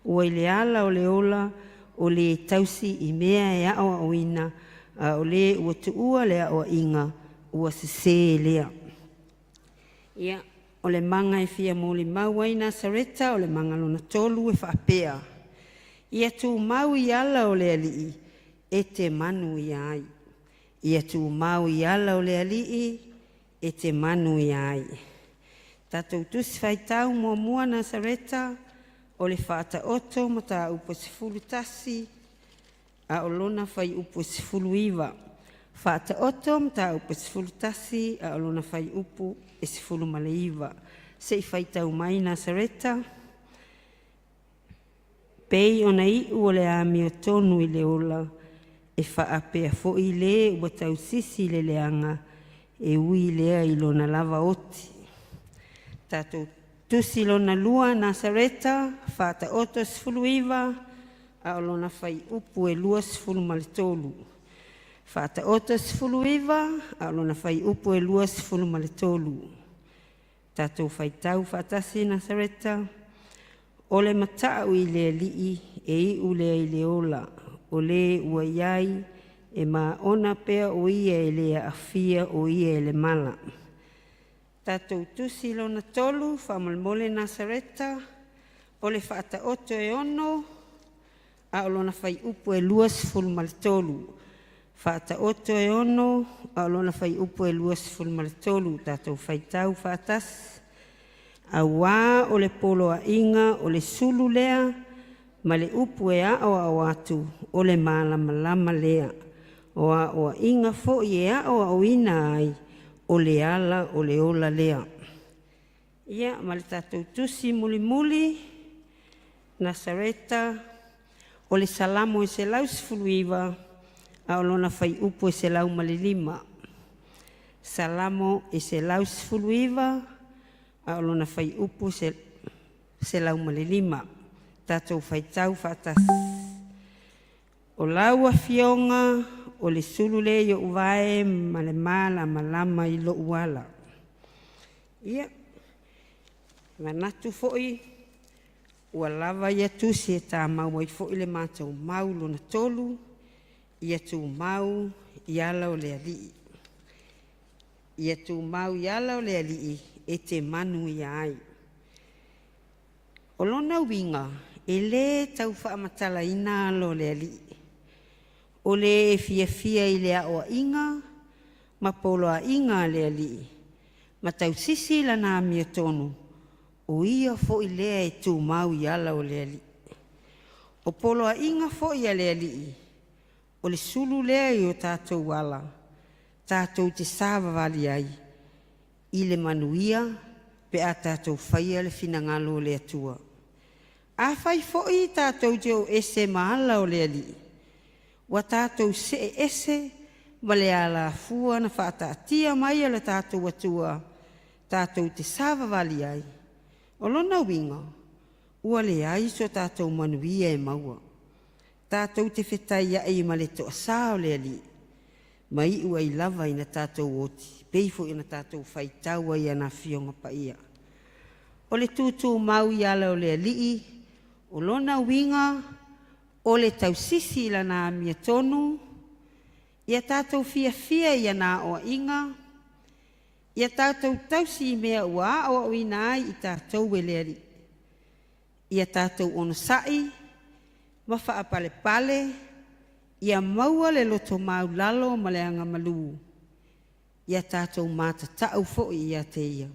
S8: ua i le ala o le ola o le tausi i mea e ao o ina o le ua tuua le ao inga ua se lea ia o le manga e fia mōli mau ai Nasareta o le manga lona tolu e whaapea ia tu mau i ala o le alii e te manu i ai ia tu mau i ala o le alii e te manu i ai tatou tusi whaitau mua Nasareta o le whaata oto ma tā upo sifulu tasi a o lona whai upo sifulu iwa whaata oto ma tā upo sifulu tasi a o lona whai upo e sifulu male iwa se i whaitau mai Nasareta pei ona i ua le ami o tonu i le ola e whaapea fo i le ua tau sisi le leanga e ui lea i lona lava oti. Tātou tusi lona lua Nasareta, whata oto sifulu iwa, a o lona whai upu e lua sifulu maletolu. Whata oto sifulu iwa, a o lona whai upu e lua sifulu maletolu. Tātou whai tau whatasi Nasareta, o le matau i le lii e i ule i le ola, o le ua iai e ma ona pea o ia e le afia o ia e le mala. Tātou tusi lona tolu, whamalmole Nasareta, o le whaata oto e ono, a o lona whai upu e lua sifulu maletolu. Whaata oto e ono, a o lona whai upu e lua sifulu maletolu, tātou whai tau whaatas. A wā o le polo a inga o le sulu lea, ma le upu e a o atu o le malama lea. O a o inga fo i e a o ina ai o le ala o le ola lea. Ia, ma le tātou tusi muli muli, Nasareta, o le salamo e se lau sifulu iwa, a o lona whai upu e se lau malilima. Salamo e se lau sifulu iwa, a o lona whai upu se lau malilima. Tātou whai tau whatas. O laua fionga o le sulu le yo uvae ma le mala malama I lo uala. Ia, manatu fo'i ua lava ia tusi e tā mau ai fo'i le mātou mau lona tolu, ia tū mau I ala o le ali'i. Ia tū mau I ala o le ali'i e te manu ia ai. O lona winga, e le tau whaamatala ina alo le ali'i. O le e fia I le a inga, ma polo a inga le ali'i. Ma tau sisi lana mia tonu, o ia fo I lea e tū mau I ala o le ali'i. O polo a inga fo I a le ali'i, o le sulu lea I o tātou ala, tātou te sāwa wali ai, I le manuia, pe a tātou whaia le finangalo le atua. A whai fo I tātou te o ese maala o le ali'i. Wa tātou se ese, ma le ala fua na whaataatia mai ala tātou atua, tātou te sāwa wali ai. O lona winga, ua le ai so tātou manuia e maua. Tātou te whetai ai ma le toa sāo le ali. Mai ua I lava ina tātou oti, peifo ina tātou whaitaua I ana fionga pa ia. O le tūtū mau I ala o le ali'i, o lona winga, o le tausisi lana mia tonu, ia tātou fia I ana o inga, ia tātou tausi mea ua o ina ai I tātou e le ali. Ia tātou ono sai, ma whaapale pale, ia maua le loto mau lalo ma le anga malu. Ia tātou mata tau fo'i ia te ia.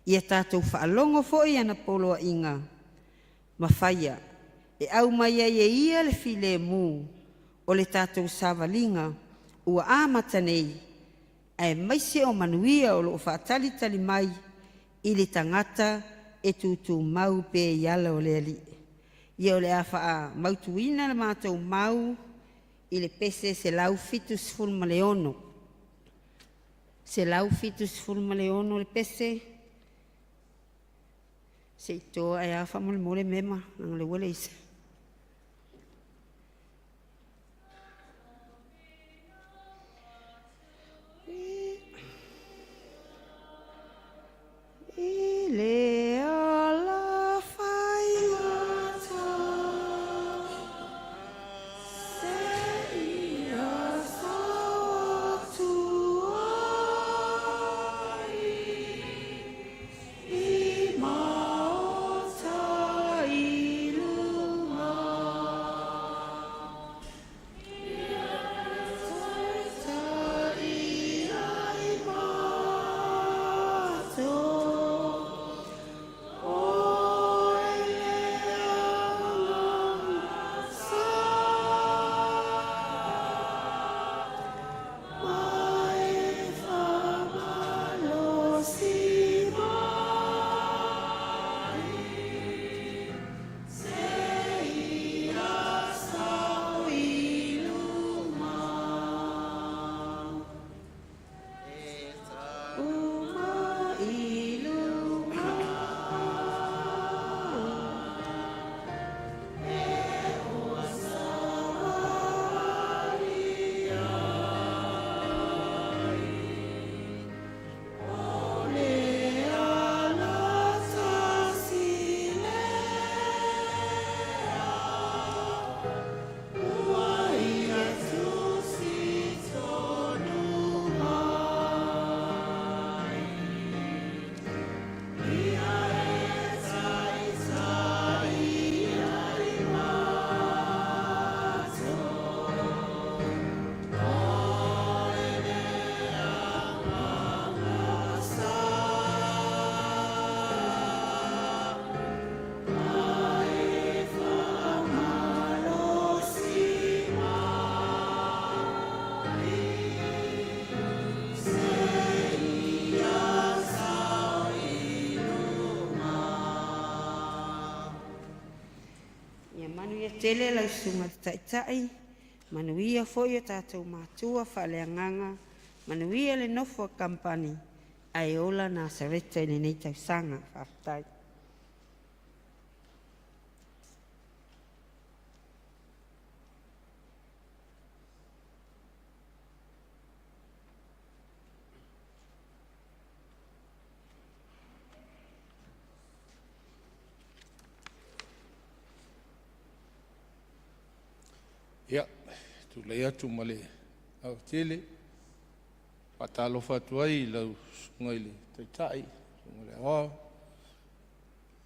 S8: Ia tātou whaalongo fo'i ana poloa inga. Ma whaia, e au mai e ia le file mu, o le tātou sāwalinga, ua āmata nei, ai maise o manuia o loo whaatali mai, I le tangata e tūtū mau pe I ala o le ali. Ia o le a wha mautuina le mātou mau, I le pese se lau fitus fulma leono. Se lau fitus fulma leono le pese, se itoa e a wha mole mema, nang le wale isa. Le ala fai mata, se ia sawa tuai, I mauta I lunga. tele lau sunga taitai, manuia foi o tātou mātua whaleanganga, manuia le nofo kampani, ai ola nā sareta i nei tau sanga whaftai.
S1: Ia, tu lei atu male au tele, patalo fatuai lau sunga ile taitai, sunga le awa,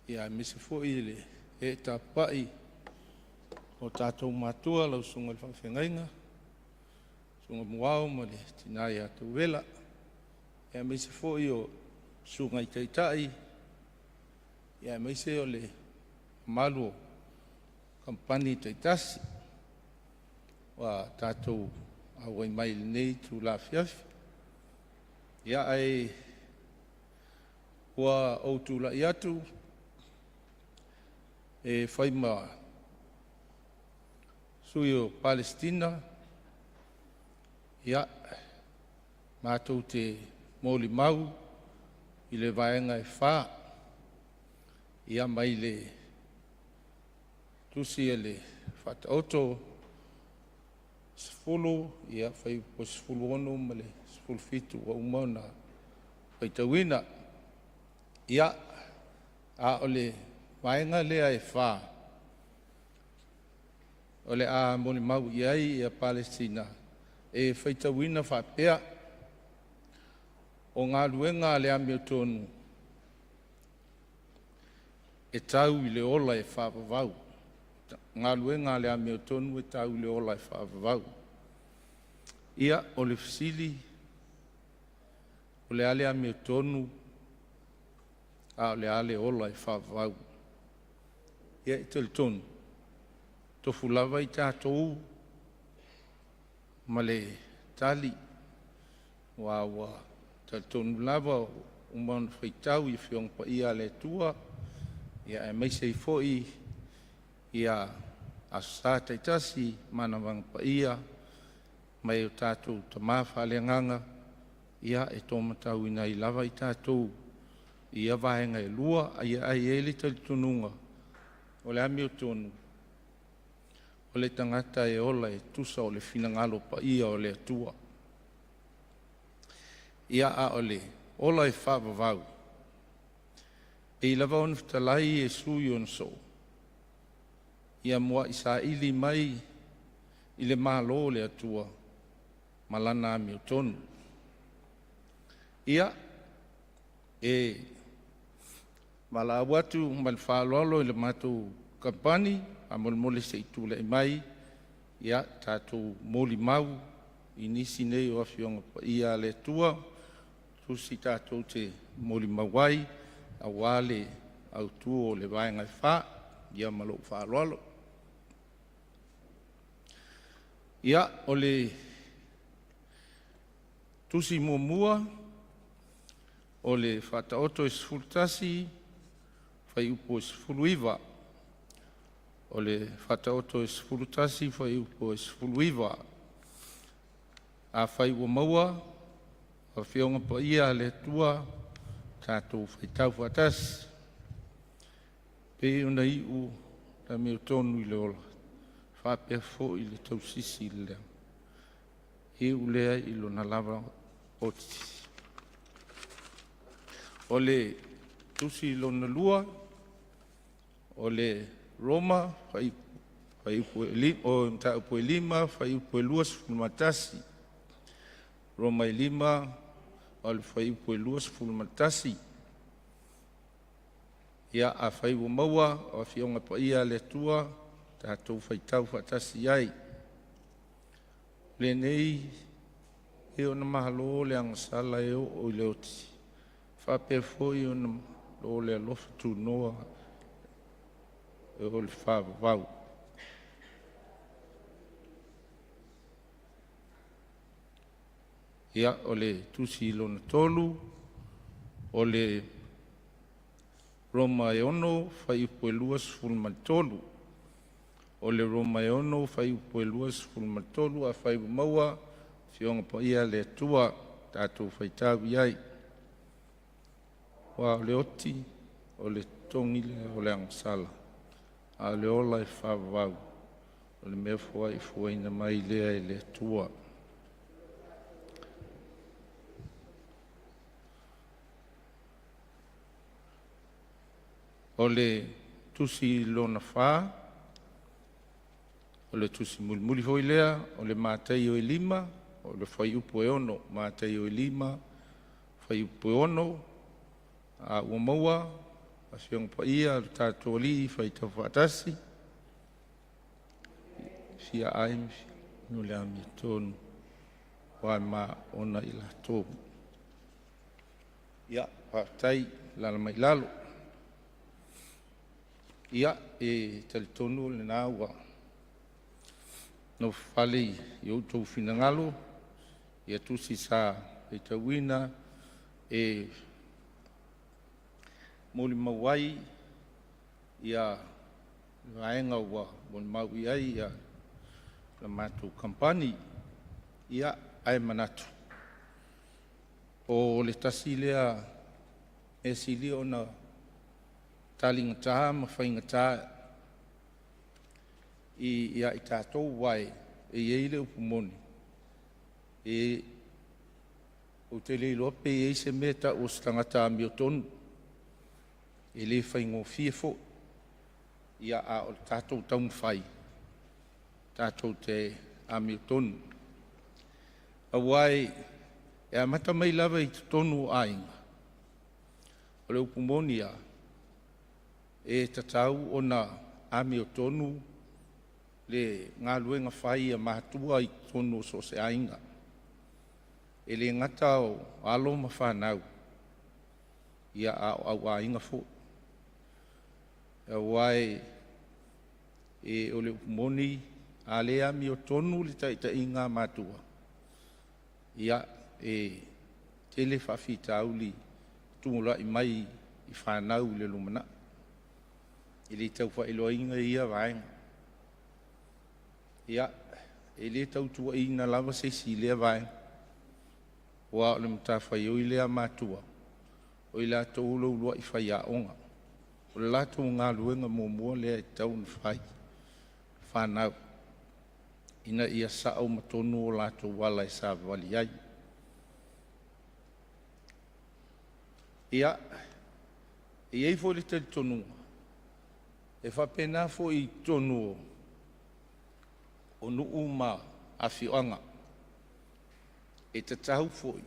S1: ia misi fo ile e tapai o tātou matua lau sunga le whawhengainga, sunga muau ma le tinai atu vela, ia misi fo i o sunga i taitai, ia misi o le malu kampani taitasi, wa tātou awai mai nei tu la fiafi. Ia ai ua o tu la iatu e whaima sui o Palestina. Ia mātou te mōli mau i le vaenga e whā. Ia mai le tusi e le whataoto sefulu, ia whai po sefulu ono ma le sefulu fitu wa umana whaitawina. Ia a ole vaenga lea e whā. Ole a moni mau iai ia Palestina e whaitawina whapea o ngā luenga le amio tonu e tau i le ola e whapavau. Ngā luenga le amio tonu e tau le ola e whaavavau. Ia o le fisili, o le ale amio tonu, a o le ale ola e whaavavau. Ia i tele tonu, tofu lava i tātou, ma le tali, wa tele tonu lava, umanu whaitau i whiong pa ia le tua, ia e meisei foi, ia asa taitasi mana wang pa ia mai o tātou tamā whaleanganga ia e tōmatau ina i lava i tātou ia vahenga e lua ia ai ele tali tununga o le ami o tonu o le tangata e ola e tusa o le finangalo pa ia o le atua ia a o le ola e whavavau e i lava on fitalai e sui on so ia mua isa ili mai i le malo le atua malana mi o tonu. Ia e mala watu mal whaloalo i le mātou kampani a mole se itule i mai ia tātou moli mau i nisi nei o awhionga pa ia le atua tusi tātou te moli mawai a wale au tuo le vaenga i wha ia malo whaloalo. Ia o le tusi mua o le whataoto e sfultasi whai upo e sfuluiva. O le whataoto e sfultasi whai upo e sfuluiva. A whai ua maua, a whionga pa ia le tua tātou whai tau whatasi. Pe una iu na meo tonu i le ola. Whapea fo i le tausisi i lea. E ulea i lo na lava oti. O le tusi lo na lua, o le Roma, whai upo o mta upo e lima, whai upo e luas fulmatasi. Roma e lima, o le whai upo e luas fulmatasi. Ia a whai ua maua, o a whionga pa ia le tua, tātou whaitau whatasi ai. Le nei, e o na mahalo le angasala e o i le oti. Whape foi o na lo le alofa tu noa e o le whavavau. Ia o le tusi lo na tolu, o le Roma e ono, whai upo e luas fulmatolu. O le Roma e ono, whai upo e luas fulmatolu, a whai maua, whionga pa ia le tua, tātou whaitau iai. Wa o le oti, o le tongi le o le angasala. A le ola e whavavau, o le mea fua i fuaina mai lea e le tua. O le tusi lona wha, o le tusi mulimuli foi lea, o le mātei o e lima, o le whai upo e ono, mātei o e lima, whai upo e ono, a ua maua, a siong pa ia, tātou li, whai tau whaatasi, fia aim, no le ami tonu, wai ma ona i la tō. Ia, whaatai, lala mai lalo. Ia, e tali tonu le nā ua. No whale i outou finangalo, ia tusi sa e tauina, e moli mawai, ia vaenga ua, moli maui ai, ia la mātou kampani, ia ai manatu. O le tasi lea e sili o na talinga taha, mawhainga taha, ia i tātou wai, e eile upumoni. E o te leilo pe e se meta o stangata mi o tonu. E le whaingo fiefo, ia a o tātou taun whai, tātou te ami o tonu. A wai, e a mata mai lava i te tonu o ainga. O le upumoni a, e tatau o na ami o tonu, le ngā luenga whai a mātua i tonu o so se ainga. E le ngata o alo ma whanau, ia au ainga fo. E wai, e o le upumoni, a le ami o tonu le taita i ngā mātua. Ia, e tele whawhita auli, tūmula i mai i whanau le lumana. I le tau wha inga ia vaenga. Ia, e le tau tua ina lava se si lea vaenga. Wa o le matawhai o i lea mātua. O i la tau lua i whai a onga. O le la tau ngā luenga mua lea i tau ni whai. Whanau. Ina ia sao matonu o la tau wala i sa wali ai. Ia, e ei fo le tali tonunga. E whapena fo i tonu o nuu ma a whioanga. E te tahu fo i.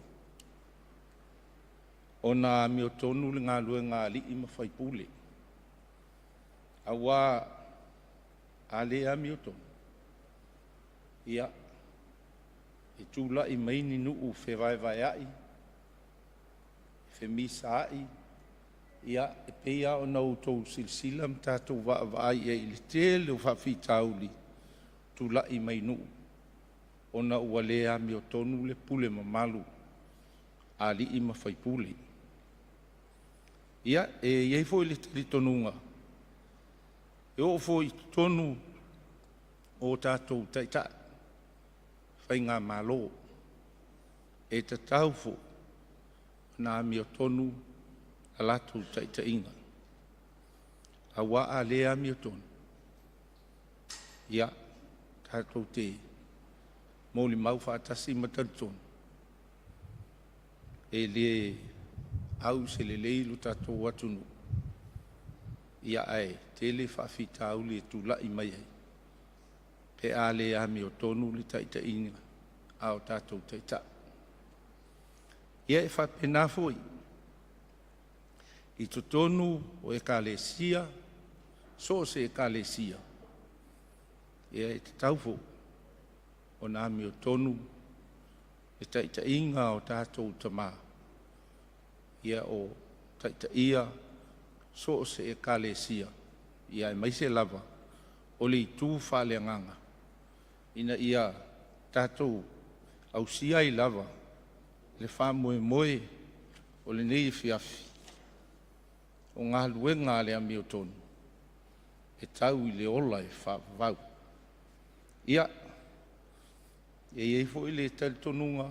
S1: O na mi o tonu le ngā lue ngā li i mawhai pule. A wā a le a mi o tonu. Ia, e tūla i maini nuu whewai vai ai. Femisa ai. Ia, e peia o nau tau silsila m tātou vai e ili tele o whawhi tauli. Tūla i mai nuu. O na ua lea mi o tonu le pule mamalu. A li i mawhai pule. Ia, e iei fo ili tali tonunga. E o fo i tonu o tātou taita. Whai ngā malo. E te tau fo. Na mi o tonu a latu taita inga. A wa a lea mi o tonu. Ia, tātou te mōli mau whaatasi matatonu. E le au se le leilu tātou atunu. Ia ai, te le whawhita au le tūla i mai ai. Pe a lea mi o tonu le taita inga. A o tātou taita. Ia e whapena foi. I tonu o e kalesia, so se e kalesia. Ia e te taufo o nā mi o tonu e taita inga o tātou tamā. Ia o taita ia, so se e kalesia. Ia e maise lava o le tū whale nganga. Ina ia tātou au sia i lava. Le wha moe o le nei fiafi. O ngā luenga le ami o tonu. E tau i le ola e wha vau. Ia, e iei fo i le tali tonunga.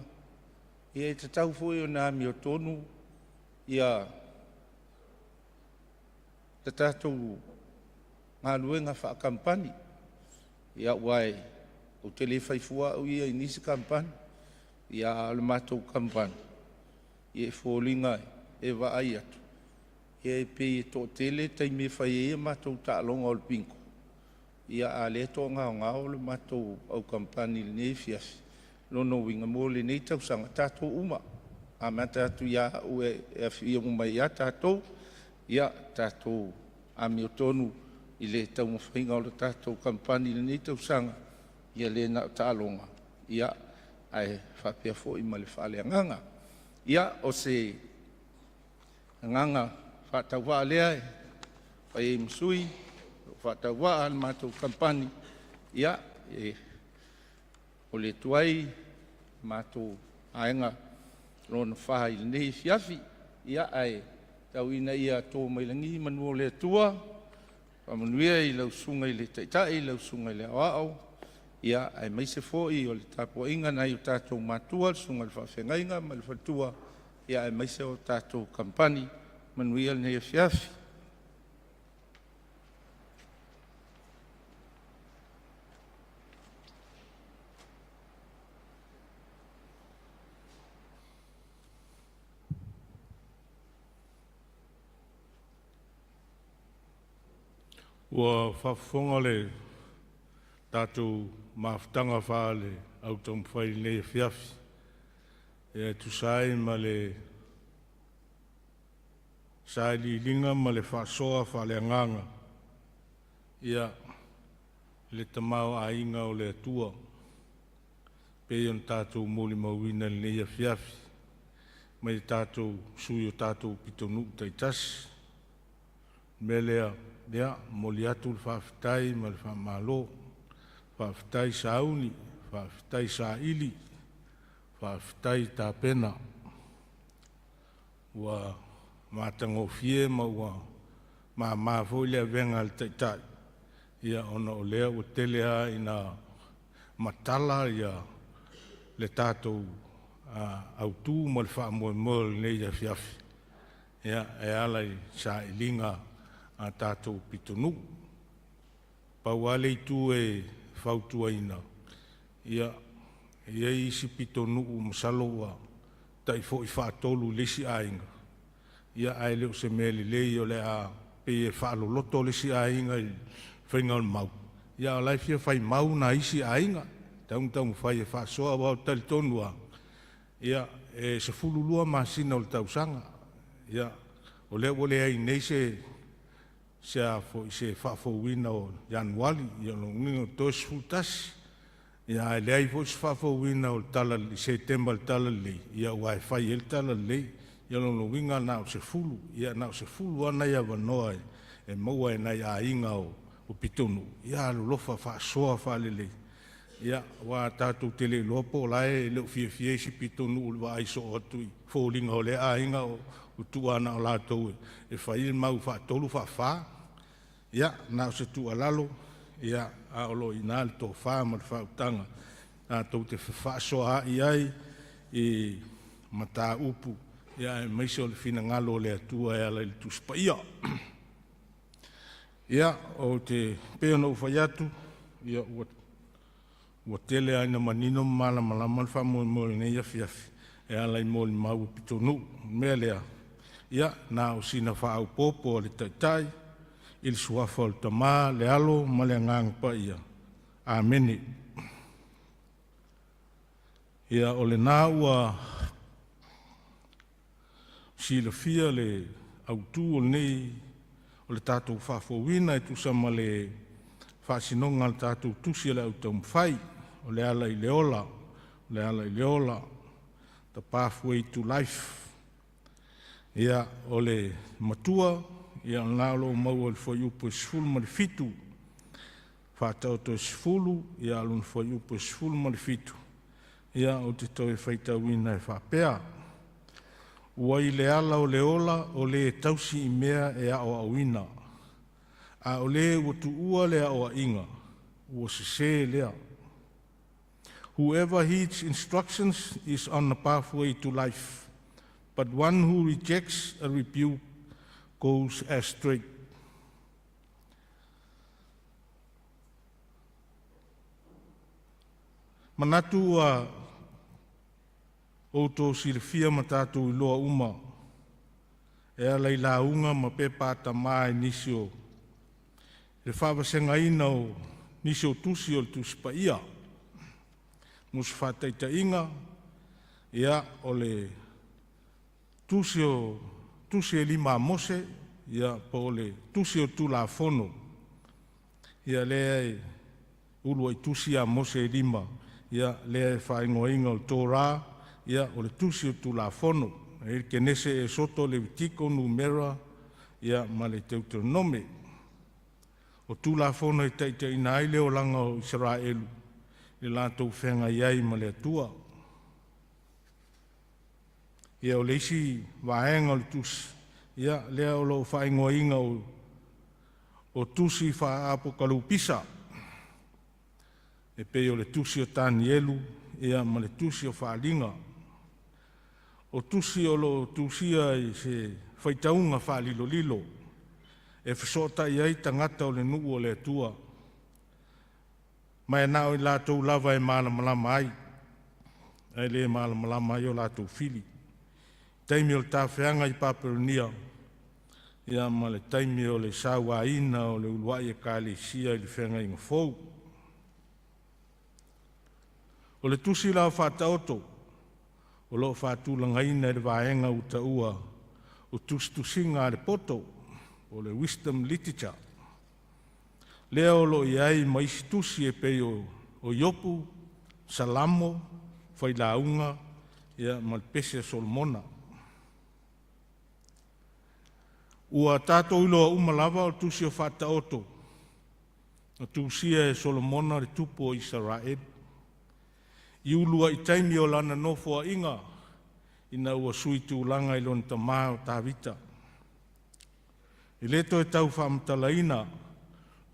S1: Ia e te tau fo i o nā ami o tonu. Ia, te tātou ngā luenga wha kampani. Ia uai, o te le whaifua au ia i nisi kampani. Ia le mātou kampani. Ia e fōlinga e wa ai atu. Ia e pei e tō tele tai me whai e mātou tā longa o le pinko.
S9: ia a le toʻaga o le matou au kampani lenei fiafi lona uiga mo lenei tausaga tatou uma a mea tatou ia a'u e afi'ia mai iā tatou ia tatou amiotonu i le taumafaiga o le tatou kampani lenei tausaga ia lē na o ta'aloga ia ae faapea fo'i ma le fa'aleagaga ia o se agaga fa'ataua'a lea e pai ai masui fa'ataua'a le matou kampani ia e o le tuai matou aega lona faha i lenei fiafi ia ae tauina ia tō mai langi manua o le atua fa'amanuia i lausuga i le ta'ita'i lausuga i le a'oa'o ia ae maise fo'i o le tapua'iga nai o tatou matua le suga le fa'afegaiga ma le fatua ia ae maise o tatou kampani manuia lenei afiafi
S1: Ua whafonga le tātou mawhtanga wha le au tau mwhai nei fiafi. E tu sai ma le sai li linga ma le whasoa wha le nganga. Ia le tamau a inga o le atua. Peion tātou mōli mauina le nei fiafi. Mai tātou sui o tātou pitonu taitasi. Melea Dea, moli atu le whawhitai ma le whamalo, whawhitai sa auni, whawhitai sa ili, whawhitai tā pena. Ua mātango fie ma ua mā lea venga le taitai. Ia ona o lea o telea ina matala ia le tātou autu ma le whamoe le nei a fiafi. Ia e alai sa ilinga a tātou pitonu. Pau ale i tū e whautuaina. Ia isi pitonu u masalo wa tai fo i whaatolu lesi ainga. Ia ai leo se mele lei o le a pe e whaalo loto lesi ainga i whainga o mau. Ia lai fia whai mau na isi ainga. Taung whai e whaasoa wau tali tonua. Ia e se fululua masina o le tausanga. Ia o leo wole ai nei se whafouina o Januari, ia lo ngingo tos futasi. Ia le ai fo se whafouina o tala li September tala li, ia wai whai el tala li, ia lo nginga nao se fulu, ia nao se fulu ana ia wanoa e maua e nai a inga o pitonu. Ia lo lofa whaasoa whalele. Ia wa tātou tele lopo lai leo fie si pitonu ulwa aiso otui, fōlinga o le a inga o tuana o lātou e whai mau whaatolu wha. Ia, nao se tua lalo, ia, aolo i nā le tō whā ma le whautanga. Tātou te whaasoa ai ai i mata upu, ia e maise o le whina ngalo le atua e ala i tuspa ia. Ia, o te peona u whai atu, ia ua tele aina manino malama le whamoe nei a fiafi, e ala i mōli mau pitonu, mea lea. Ia, nā o sina whaau popo le taitai, il suafa o le tamā le alo ma le agaga pa ia. Amene. Ia o lenā ua silafia le autū o lenei o le tatou whafouina e tusa ma le whaasinoga le tatou tusi le autau mawhai o le ala i leola, the pathway to life. Ia o le matua ia nalo mau al foi upo sfulu mal fitu fatau to sfulu ia alun foi upo sfulu mal fitu ia o te toi faita wina e whapea ua i le ala o le ola o le tausi i mea e a o awina a o le watu ua le a o a inga ua se lea. Whoever heeds instructions is on the pathway to life, but one who rejects a rebuke goes astray. Manatu a outo silfia matatu i loa uma e a lei launga ma pepa tamā inisio. E whawasenga ina o nisi o tusi o le tusi pa ia. Musu whataita inga, ia o le tusi e lima mose, ia po le tusi o tu la fono. Ia lea e ulu ai tusi a mose e lima, ia lea e whaingoa inga o tō rā, ia o le tusi o tu la fono. E ke nese e soto le vitiko numera, ia ma le Deuteronome. O tu la fono e taita ina aile o langa o Israelu, le lātou whenga iai ma le atua. Ia o leisi waenga o le tusi, ia lea o lo whaingoa inga o tusi wha apokalu pisa. E pe o le tusi o tani elu, ia ma le tusi o whaalinga. O tusi o lo tusia i se whaitaunga whaalilo lilo. E whasota iai tangata o le nuu o le atua. Mai nao i lātou lava e malamalama ai. Ai le malamalama ai o lātou fili. Taimi o le tāwhianga i Paperonia. Ia ma le taimi o le sauaina o le uluai e kāle sia i le whenga inga fōu. O le tusi lau whātaoto. O lo whātūlangaina e le vaenga uta ua. O tustusinga le poto. O le wisdom literature. Lea o lo iai maisi tusi e pei o Iopu, Salamo, Whailaunga, ia Malpesia Solomona. Ua tātou iloa umalava o tusi o whātaoto. O tusia e Solomona le tupo o Israel. I ulua i taimi o lana nofoa inga, ina ua sui tūlanga i lona tamā o tāwita. I leto e tau whamatalaina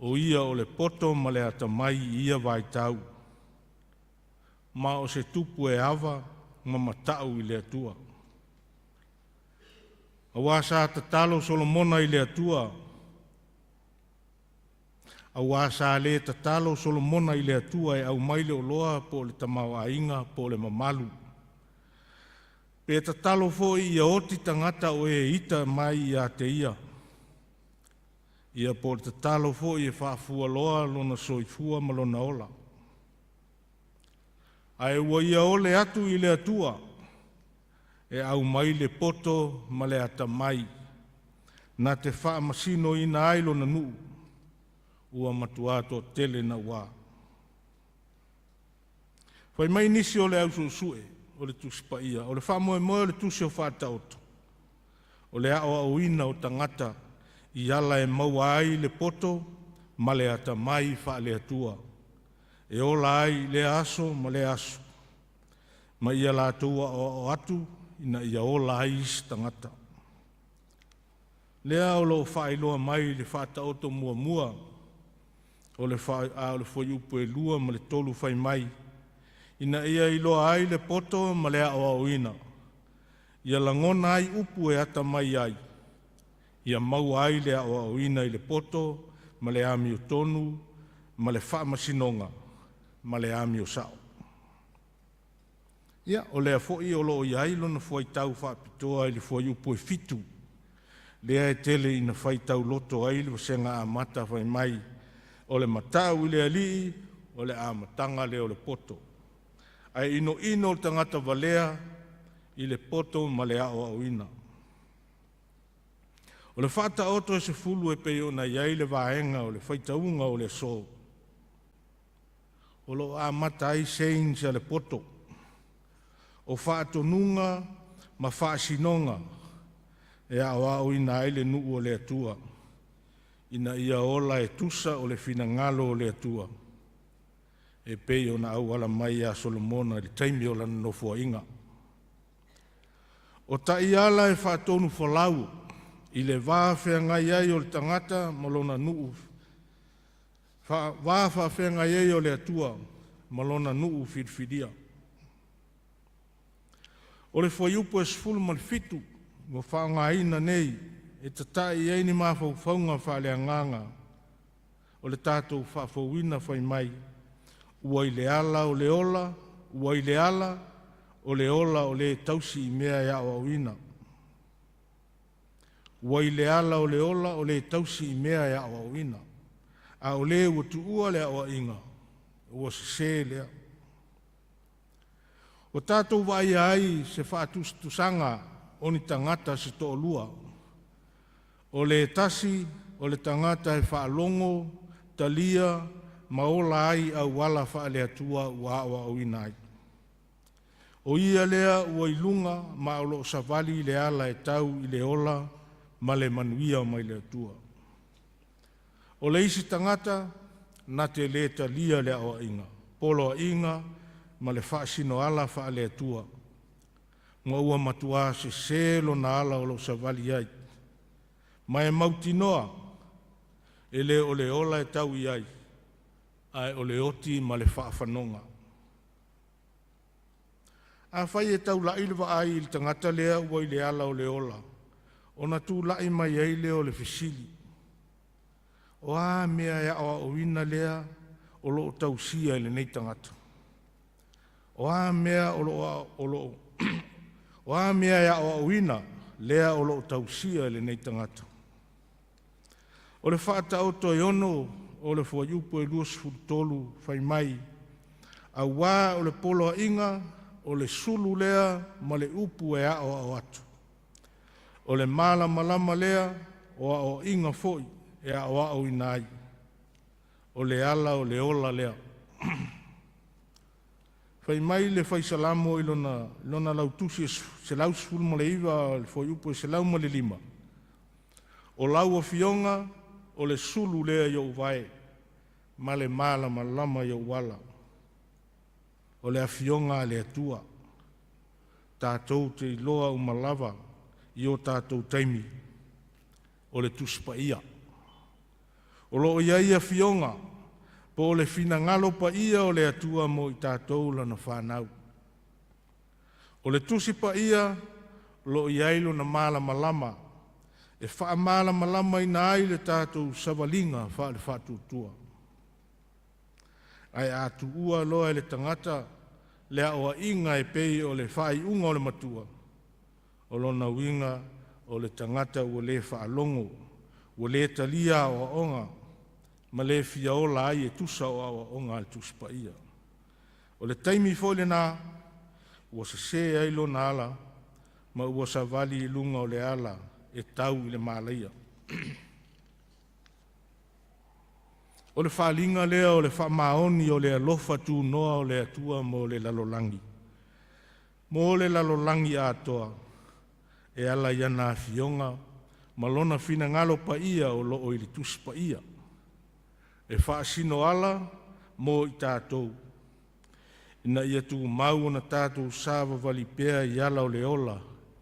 S1: o ia o le poto ma le atamai ia vai tau. Ma o se tupu e awa ma matau i le atua. A wasa tatalo Solomona i le atua. A wasa le tatalo Solomona i le atua e au maile o loa po le tamau ainga po le mamalu. Pe tatalo fo i oti tangata o e ita mai i te ia. Ia po le tatalo fo i e whaafua loa lona soifua ma lona ola. Ai ua ia ole atu i le atua. E au mai le poto ma le atamai. Na te wha masino ina ailo na nuu. Ua matuato tele na wā. Whai mai nisi o le au susue, o le tusi pa ia, o le wha moe moe o le tusi o whātauto. O le ao au ina o tangata, i ala e maua ai le poto, ma le ata mai wha le atua. E ola ai le aso, ma le aso. Ma ia la atua o atu, ina ia ola ai isi tangata. Lea o lo wha iloa mai le whātauto mua mua, o le foi upu e lua ma le tolu whai mai. Ina ia iloa ai le poto ma le ao au ina. Ia langona ai upu e ata mai ai. Ia mau ai le ao au ina i le poto, ma le ami o tonu, ma le wha masinonga, ma le ami o sao. Ia, o lea foi o loo iai lona foi tau whapitoa i le foi upu e fitu. Lea e tele ina whai tau loto ai le wasenga a mata whai mai. O le matau i le alii, o le amatanga le o le poto. Ai ino ino le tangata valea i le poto ma le ao au ina. O le whata oto e se fulu e peo na iai le vaenga o le whaitaunga o le so. O lo amata ai seins a le poto. O whaatonunga ma whaasinonga e ao au ina ai le nuu o le atua. Ina ia ola e tusa o le fina ngalo o le atua. E pei o na au ala mai a Solomona le taimi o lana nofua inga. O ta i ala e whaatonu whalau i le wāwhea ngai ai o le tangata malona nuu. Wāwhea ngai ai o le atua malona nuu whirwhiria. O le whaiupu e sfulu mal fitu mo whaanga ina nei e tatai ei ni mawhauwhaunga whale anganga. O le tātou whawhauina whai mai. Ua i le ala o le ola, ua i le ala o le ola o le tausi i mea ia o awina. Ua i le ala o le ola o le tausi i mea ia o awina. A o le ua tuua le awa inga, ua se lea. O tātou vai ai se whaatusanga o ni tangata se to lua. O le tasi, o le tangata e whaalongo, talia, maola ai au wala whaale atua ua awa o inai. O ia lea ua ilunga ma o lo savali le ala e tau i le ola ma le manuia mai le atua. O le isi tangata na te le talia le awa inga, polo inga ma le whaasino ala whaale atua. Ngā ua matua se selo na ala o lo savali ai. Ma e mautinoa e le o le ola e tau i ai, ai o le oti ma le whaafanonga. A whai e tau lai lewa ai il tangata lea ua i le ala o le ola. O na tū lai mai ei lea o le fisili. O a mea e awa o ina lea o lo tau sia i le nei tangata. O a mea o a mea e awa o ina lea o lo tau sia i le nei tangata. O le whaata o to iono o le fua yupo e luas futolu whai mai. A wā o le polo inga o le sulu lea ma le upu e ao ao atu. O le mala malama lea o ao inga foi e ao ao inai. O le ala o le ola lea. Whai mai le whai salamo i lona lautusi se lau sfulu ma le iwa le fua yupo e se lau ma le lima. O lau o fionga o le sulu lea iau vai ma le mala malama iau wala. O le afionga le atua. Tātou te iloa umalava i o tātou taimi. O le tuspa ia. O lo ia ia fionga, po le fina ngalo pa ia o le atua mo i tātou lana whanau. O le tusipa ia, lo ia ilo na mala malama. E wha mala malama ina ai le tātou savalinga wha le whatutua. Ai atu ua loa le tangata le awa inga e pei o le whai unga o le matua. O lona winga o le tangata ua le whaalongo, ua le talia o onga, ma le fia ola ai e tusa o awa onga al tuspa ia. O le taimi fole nā, ua se ai lona ala, ma ua sa vali i lunga o le ala e tau i le malaia. O le whalinga lea o le whamaoni o le alofa tū noa o le atua mo le lalolangi. Mo le lalolangi atoa e ala iana fionga malona fina ngalo pa ia o loo ili tus pa ia. E whaasino ala mo i tātou. Ina ia tū mau na tātou sāwa valipea i ala o le ola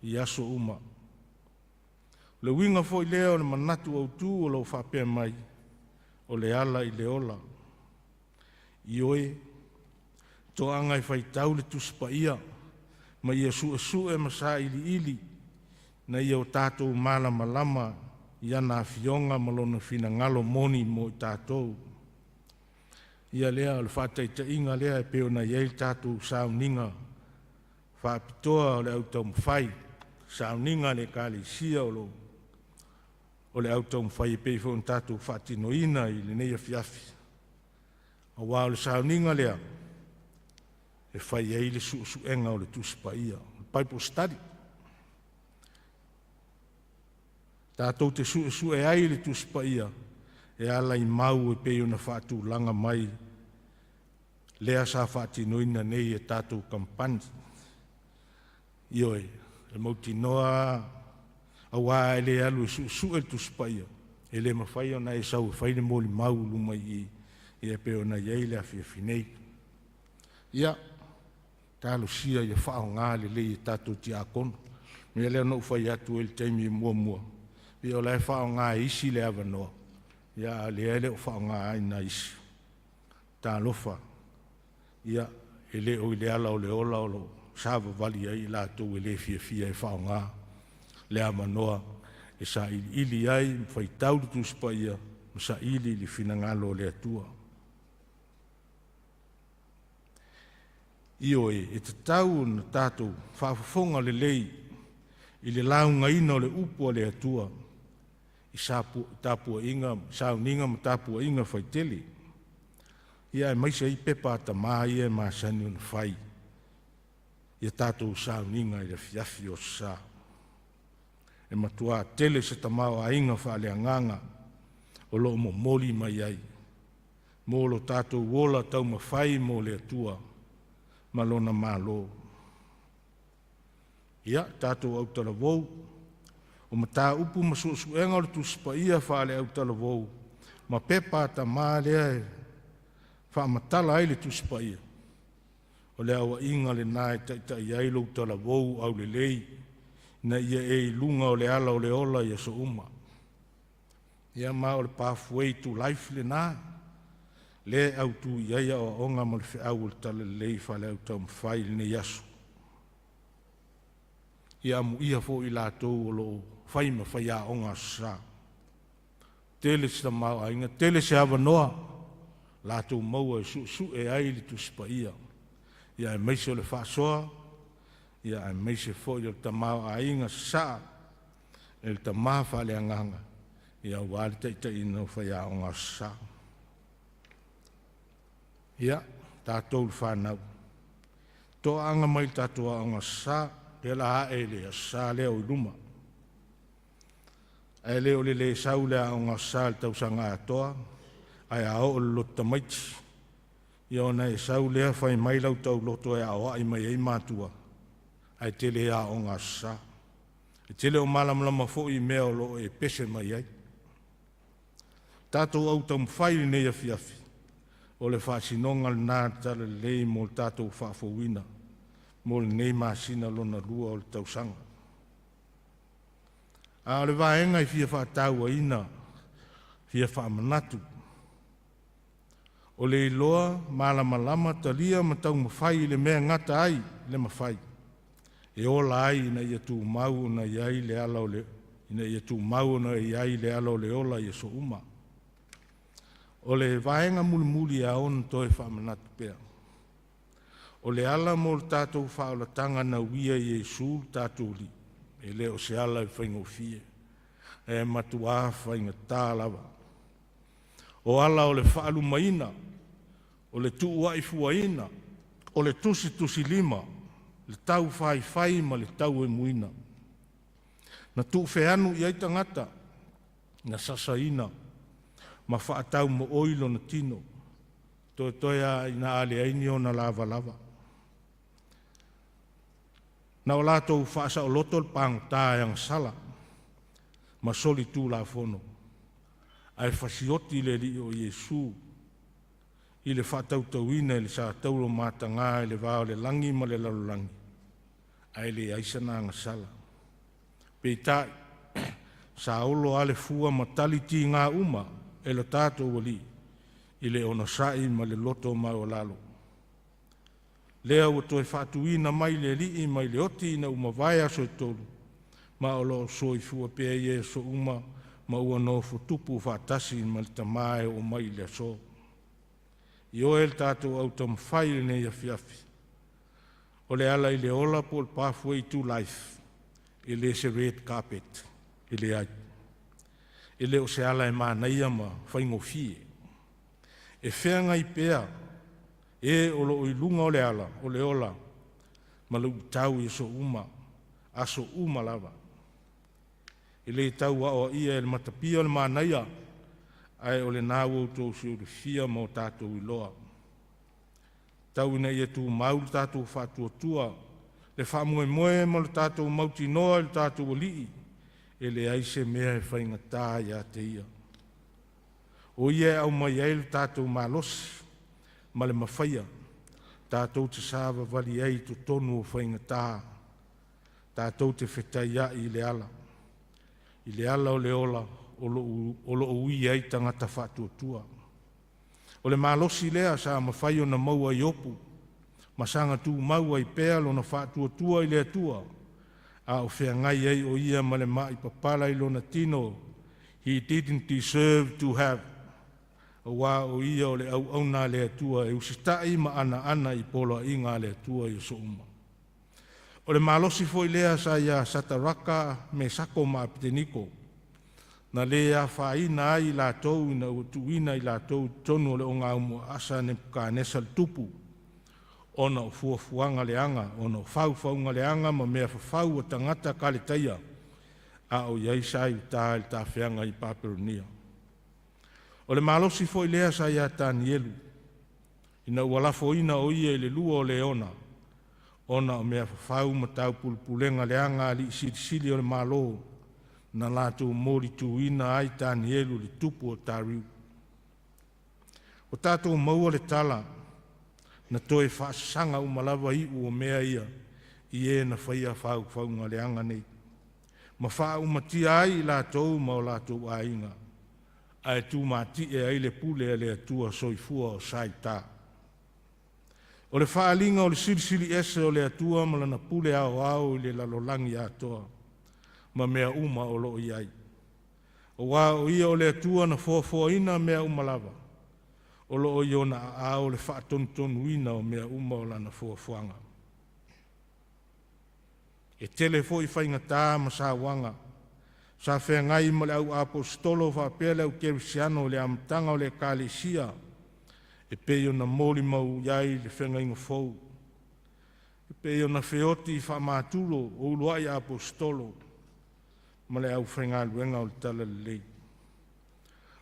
S1: i aso uma. Le winga fo i lea o le manatu au tū o lau whapea mai. O le ala i le ola. I oe, to anga i whai tau le tuspa ia, ma ia su e masa ili, na ia o tātou mala malama, ia na fionga malona fina ngalo moni mo i tātou. Ia lea o le whataita inga lea e peo na iei tātou sauninga, whaapitoa o le au tau mwhai, sauninga le kāle sia o lo, o le auto mwhai e pei fōn tātou whaatino ina i le neia fiafi. A wā o le sauninga lea, e whai ei le suenga o le tuspa ia. Bible study. Tātou te e ai le tuspa ia, e ala i mau e pei o na whaatu langa mai, lea sa whaatino ina nei e tātou kampani. Ioi, e mauti noa, a wā e le alu e su e tuspa ia. E le mawhai o na e sau e whaine mōli mau luma i e peo na iei le awhia whinei. Ia, tālu sia i a whao ngā le le i tātou ti a kono. Mea leo no whai atu e le teimi i mua mua. Ia o lai whao ngā isi le awa noa. Ia le ele o whao ngā ai na isi. Tā lofa. Ia, e le o i le ala o le ola o lo sāwa vali ai la tau e le fia e whao ngā. Le amanoa e sa ili ai whai tau tu spa ia ma sa ili finangalo le atua. Io e te tau na tātou whaafafonga le lei i le launga ina o le upo le atua i tāpua inga, sauninga ma tāpua inga whaitele. Ia e maise i pepa ta maa ia ma sani un whai. Ia tātou sauninga i le fiafi o sa. E matua tele se ta mau a inga whaale anganga o lo mo moli mai ai. Mo lo tātou wola tau ma whai mo le atua ma lona malo. Ia tātou au tala vou. O ma tā upu ma suenga o le tuspa ia whaale au tala vou. Ma pepa ta maa lea e wha matala ai le tuspa ia. O le awa inga le nae ta iai lo tala vou au le lei. Na ia e lunga o le ala o le ola ia so uma. Ia ma o le pathway to life le nā. Le au tu iaia o onga mo le whiau o le tala lei whale au tau mwhai le ne yasu. Ia mu ia fo i lātou o lo whai ma whai a onga sa. Tele sa mau a inga, tele se awa noa. Lātou maua e su e ai li tu spa ia. Ia e meise o le whaasoa. Ia e meise fo i le tamau a inga sa. E le tamau whale anganga. Ia wale teita ina o whai a onga sa. Ia, tātou le whanau. Tō anga mai tātou a onga sa. Le la e le sa leo i luma. E leo le sau le a onga sa le tausanga atoa. Ai a o le lota maiti. Ia ona e sau lea whai mai lau tau loto e a oa i mai ei mātua. Ai tele a onga sa. E tele o malamlama fo i mea o lo e pese mai ai. Tātou au tau mwhai nei a fiafi. O le whaasinonga le nā tala lei mo le tātou whaafowina. Mo le nei māsina lona lua o le tausanga. A le vaenga i fia whaataua ina. Fia whaamanatu. O le iloa, malamalama, talia, matau mawhai le mea ngata ai, le mawhai. E ola ai ina ia tū mau na iai le ala o le, ina ia tū mau na iai le ala o le ola ia so uma. O le vaenga muli a on toi whaamanatu pea. O le ala mo le tātou whaolatanga na wia i Iesu tātou li. E le o se ala i whaingofie. E matua whainga tālawa. O ala o le whaalu maina. O le tuu waifuaina, o le tusi lima, le tau whai ma le tau e muina. Na tuu wheanu i aita ngata, na sasaina, ma whaatau mo oilo na tino, toia ina ale aini o na lava. Na o lato whaasa o loto le pang tāyang sala, ma soli tū la fono, ai whasioti le li o Iesu, i le whatautauina i le sa taulo mātanga i le vāo le langi ma le lalolangi. Ai le aisana anga sala. Peitai, sa olo ale fua matali ti ngā uma e lo tātou wali i le onosai ma le loto mai o lalo. Lea ua toi whatuina mai le lii mai le oti ina uma vai aso i tolu. Ma o lo soi fua pia i so uma ma ua no futupu whatasi ma le tamae o mai le aso. I o el tātou au tam whai nei a fiafi. O le ala i le ola po le pathway to life. I le se red carpet. I le ai. I le o se ala e mānai ama whaingo fie. E whenga i pēa. E o lo i lunga o le ala, o le ola. Ma lu tau i so uma. Aso uma lava. I le tau o ia e le matapia o le mānai a. Ai o le nāu au tō si o le fia mo tātou i loa. Tau ina ia tū mau le tātou whātua tua. Le whamoe mo le tātou mauti noa le tātou alii. E le aise mea e whainga tā ia te ia. O ia au mai ai le tātou mālosi. Ma le mawhaia. Tātou te sāwa vali ai tu tonu o whainga tā. Tātou te whetai ia i le ala. I le ala o le ola. O lo ui ai tangata whātua. O le mālosi lea sa mawhai o na maua i opu. Masanga tū maua i pēa lo na whātua i lea tua. A o whea ngai ai o ia ma le mai papala i lo na tino. He didn't deserve to have. O wā o ia o le au nā lea tua e usitai ma ana i polo i ngā lea tua i so uma. O le mālosi foi lea sa ia sataraka me sako ma apiteniko. Na le a whaina ai lātou ina utuina i lātou tonu o le o ngā umu asa ne ka nesa le tupu. Ona o fuafuanga leanga, ona o whauwhaunga leanga ma mea whawhau o tangata ka le taia. A o iai sai uta il ta whianga i Paperonia. O le malosi fo i lea sa ia tāni elu. Ina ualafo ina o ia i le lua o le ona. Ona o mea whawhau ma tau pulpulenga leanga li sili o le malo. Na lātou mori tu ina ai tāni elu li tupu o tāriu. O tātou maua le tala, na toe whaasanga umalawa i o mea ia, i e na whaia whaunga leanga nei. Ma wha umatia ai lātou ma o lātou ainga. Ai tū mati e ai le pule e le atua soifua o sai tā. O le whaalinga o le sirisiri ese o le atua ma lana pule au i le lalolangi atoa. Ma mea uma o loo iai. O wā o ia o le atua na fōfōina mea umalawa. O loo i ona a o le whaatontonu ina o mea uma o lana fōfuanga. E telefo i whainga tā ma sa wanga. Sa whea ngai ma le au apostolo whapea le au kerisiano le amtanga o le kālesia. E peo na mōli mau iai le whenga inga fōu. E peo na whioti i whamātulo o uluai apostolo. Ma le au whenga luenga o le tala le lei.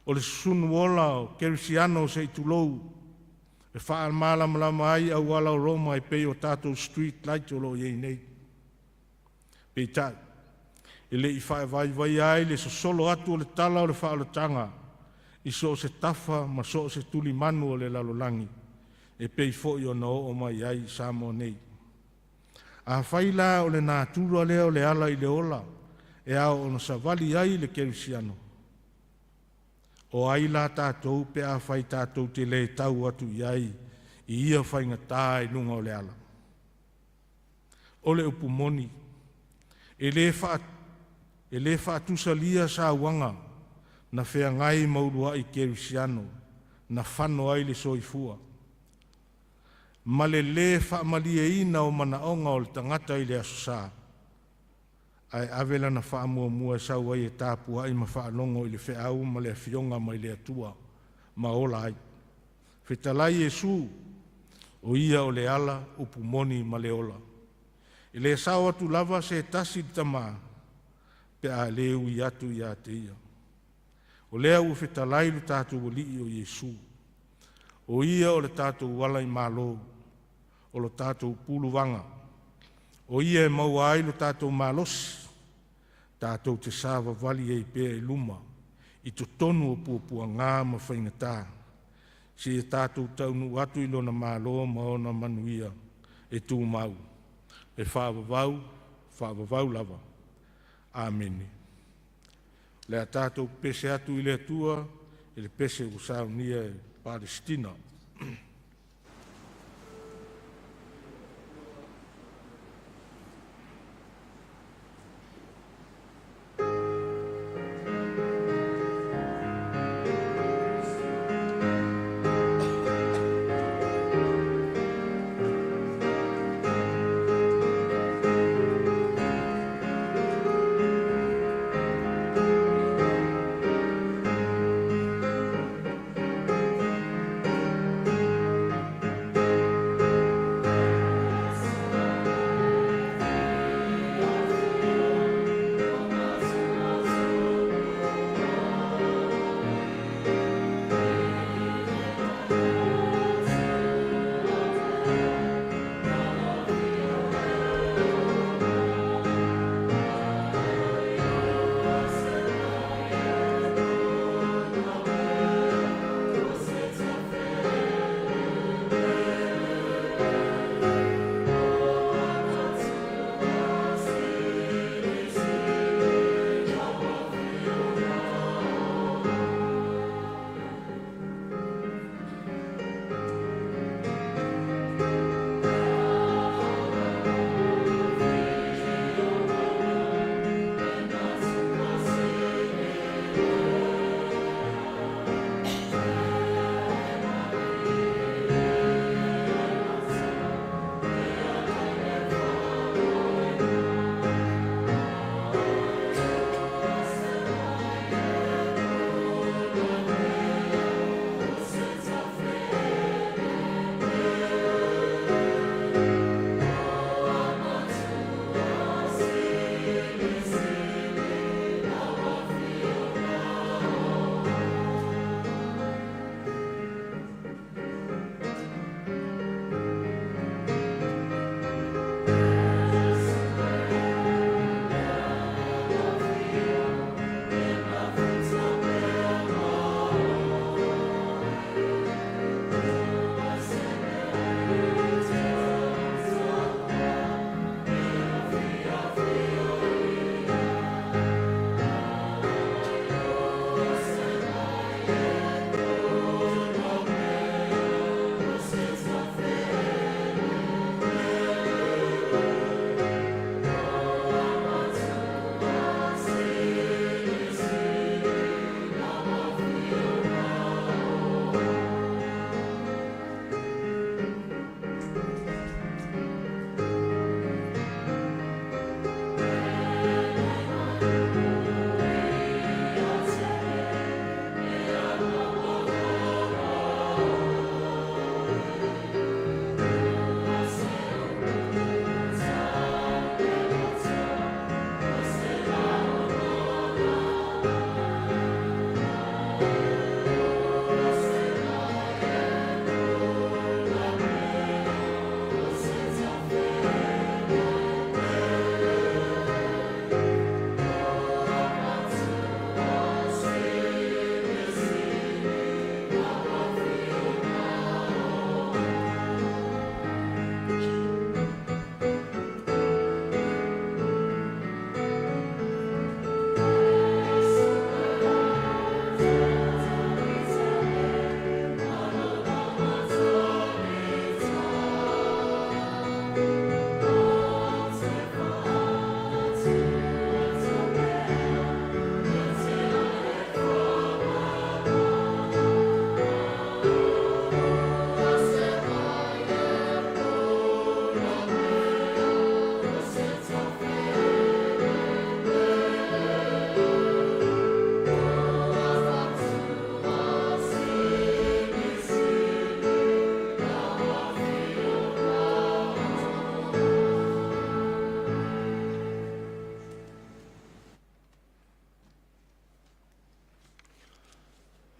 S1: O le sunu ola o kerisiano se i tulou. E wha almala malama ai au wala o Roma e peo tātou street light o lo iei nei. Pei tai. E le i whae vai ai le so solo atu o le tala o le wha o le tanga. I so se tafa ma so se tuli manu o le lalolangi. E pei fo i o na o mai ai samo nei. A whaila o le nātura leo le ala i le ola. E ao o na savali ai le kerisiano. O ai la tātou pe a whai tātou te le tau atu iai. I ia whainga tā i lunga o le ala. O le upumoni. E le whaatusa lia sa wanga na whea ngai maurua i kerisiano na whano ai le soifua. Ma le whaamalia ina o manaonga o le tangata i le asosa. Ai avela na whaamua mua sau ai e tāpua ai ma whaalongo i le wheau ma le fionga ma i le atua ma ola ai. Whetalai Jesu o ia o le ala upumoni ma le ola. I le sao atu lava se tasi tama pe a leu i atu i a te ia. O lea u whetalai lu tātou wali o Jesu. O ia o le tātou wala i malo. O le tātou puluwanga. O ia e maua ai lu tātou malosi. Tātou te sāwa wali e pēr i luma. I to tonu o puapua ngā ma whaingatā. Si e tātou taunu atu i lona malo ma ona manuia e tū mau. E whaavavau lava. Āmeni. Lea tātou pese atu i le atua, e le pese o saunia e Palestina.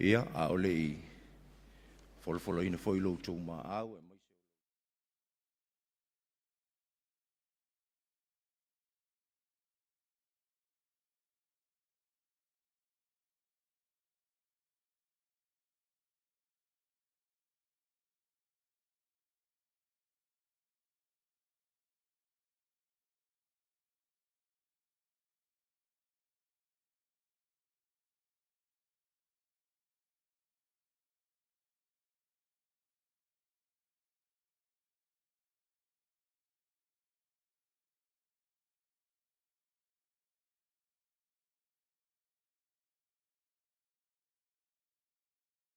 S10: ia a ole i folofolo ina foi lo tu ma au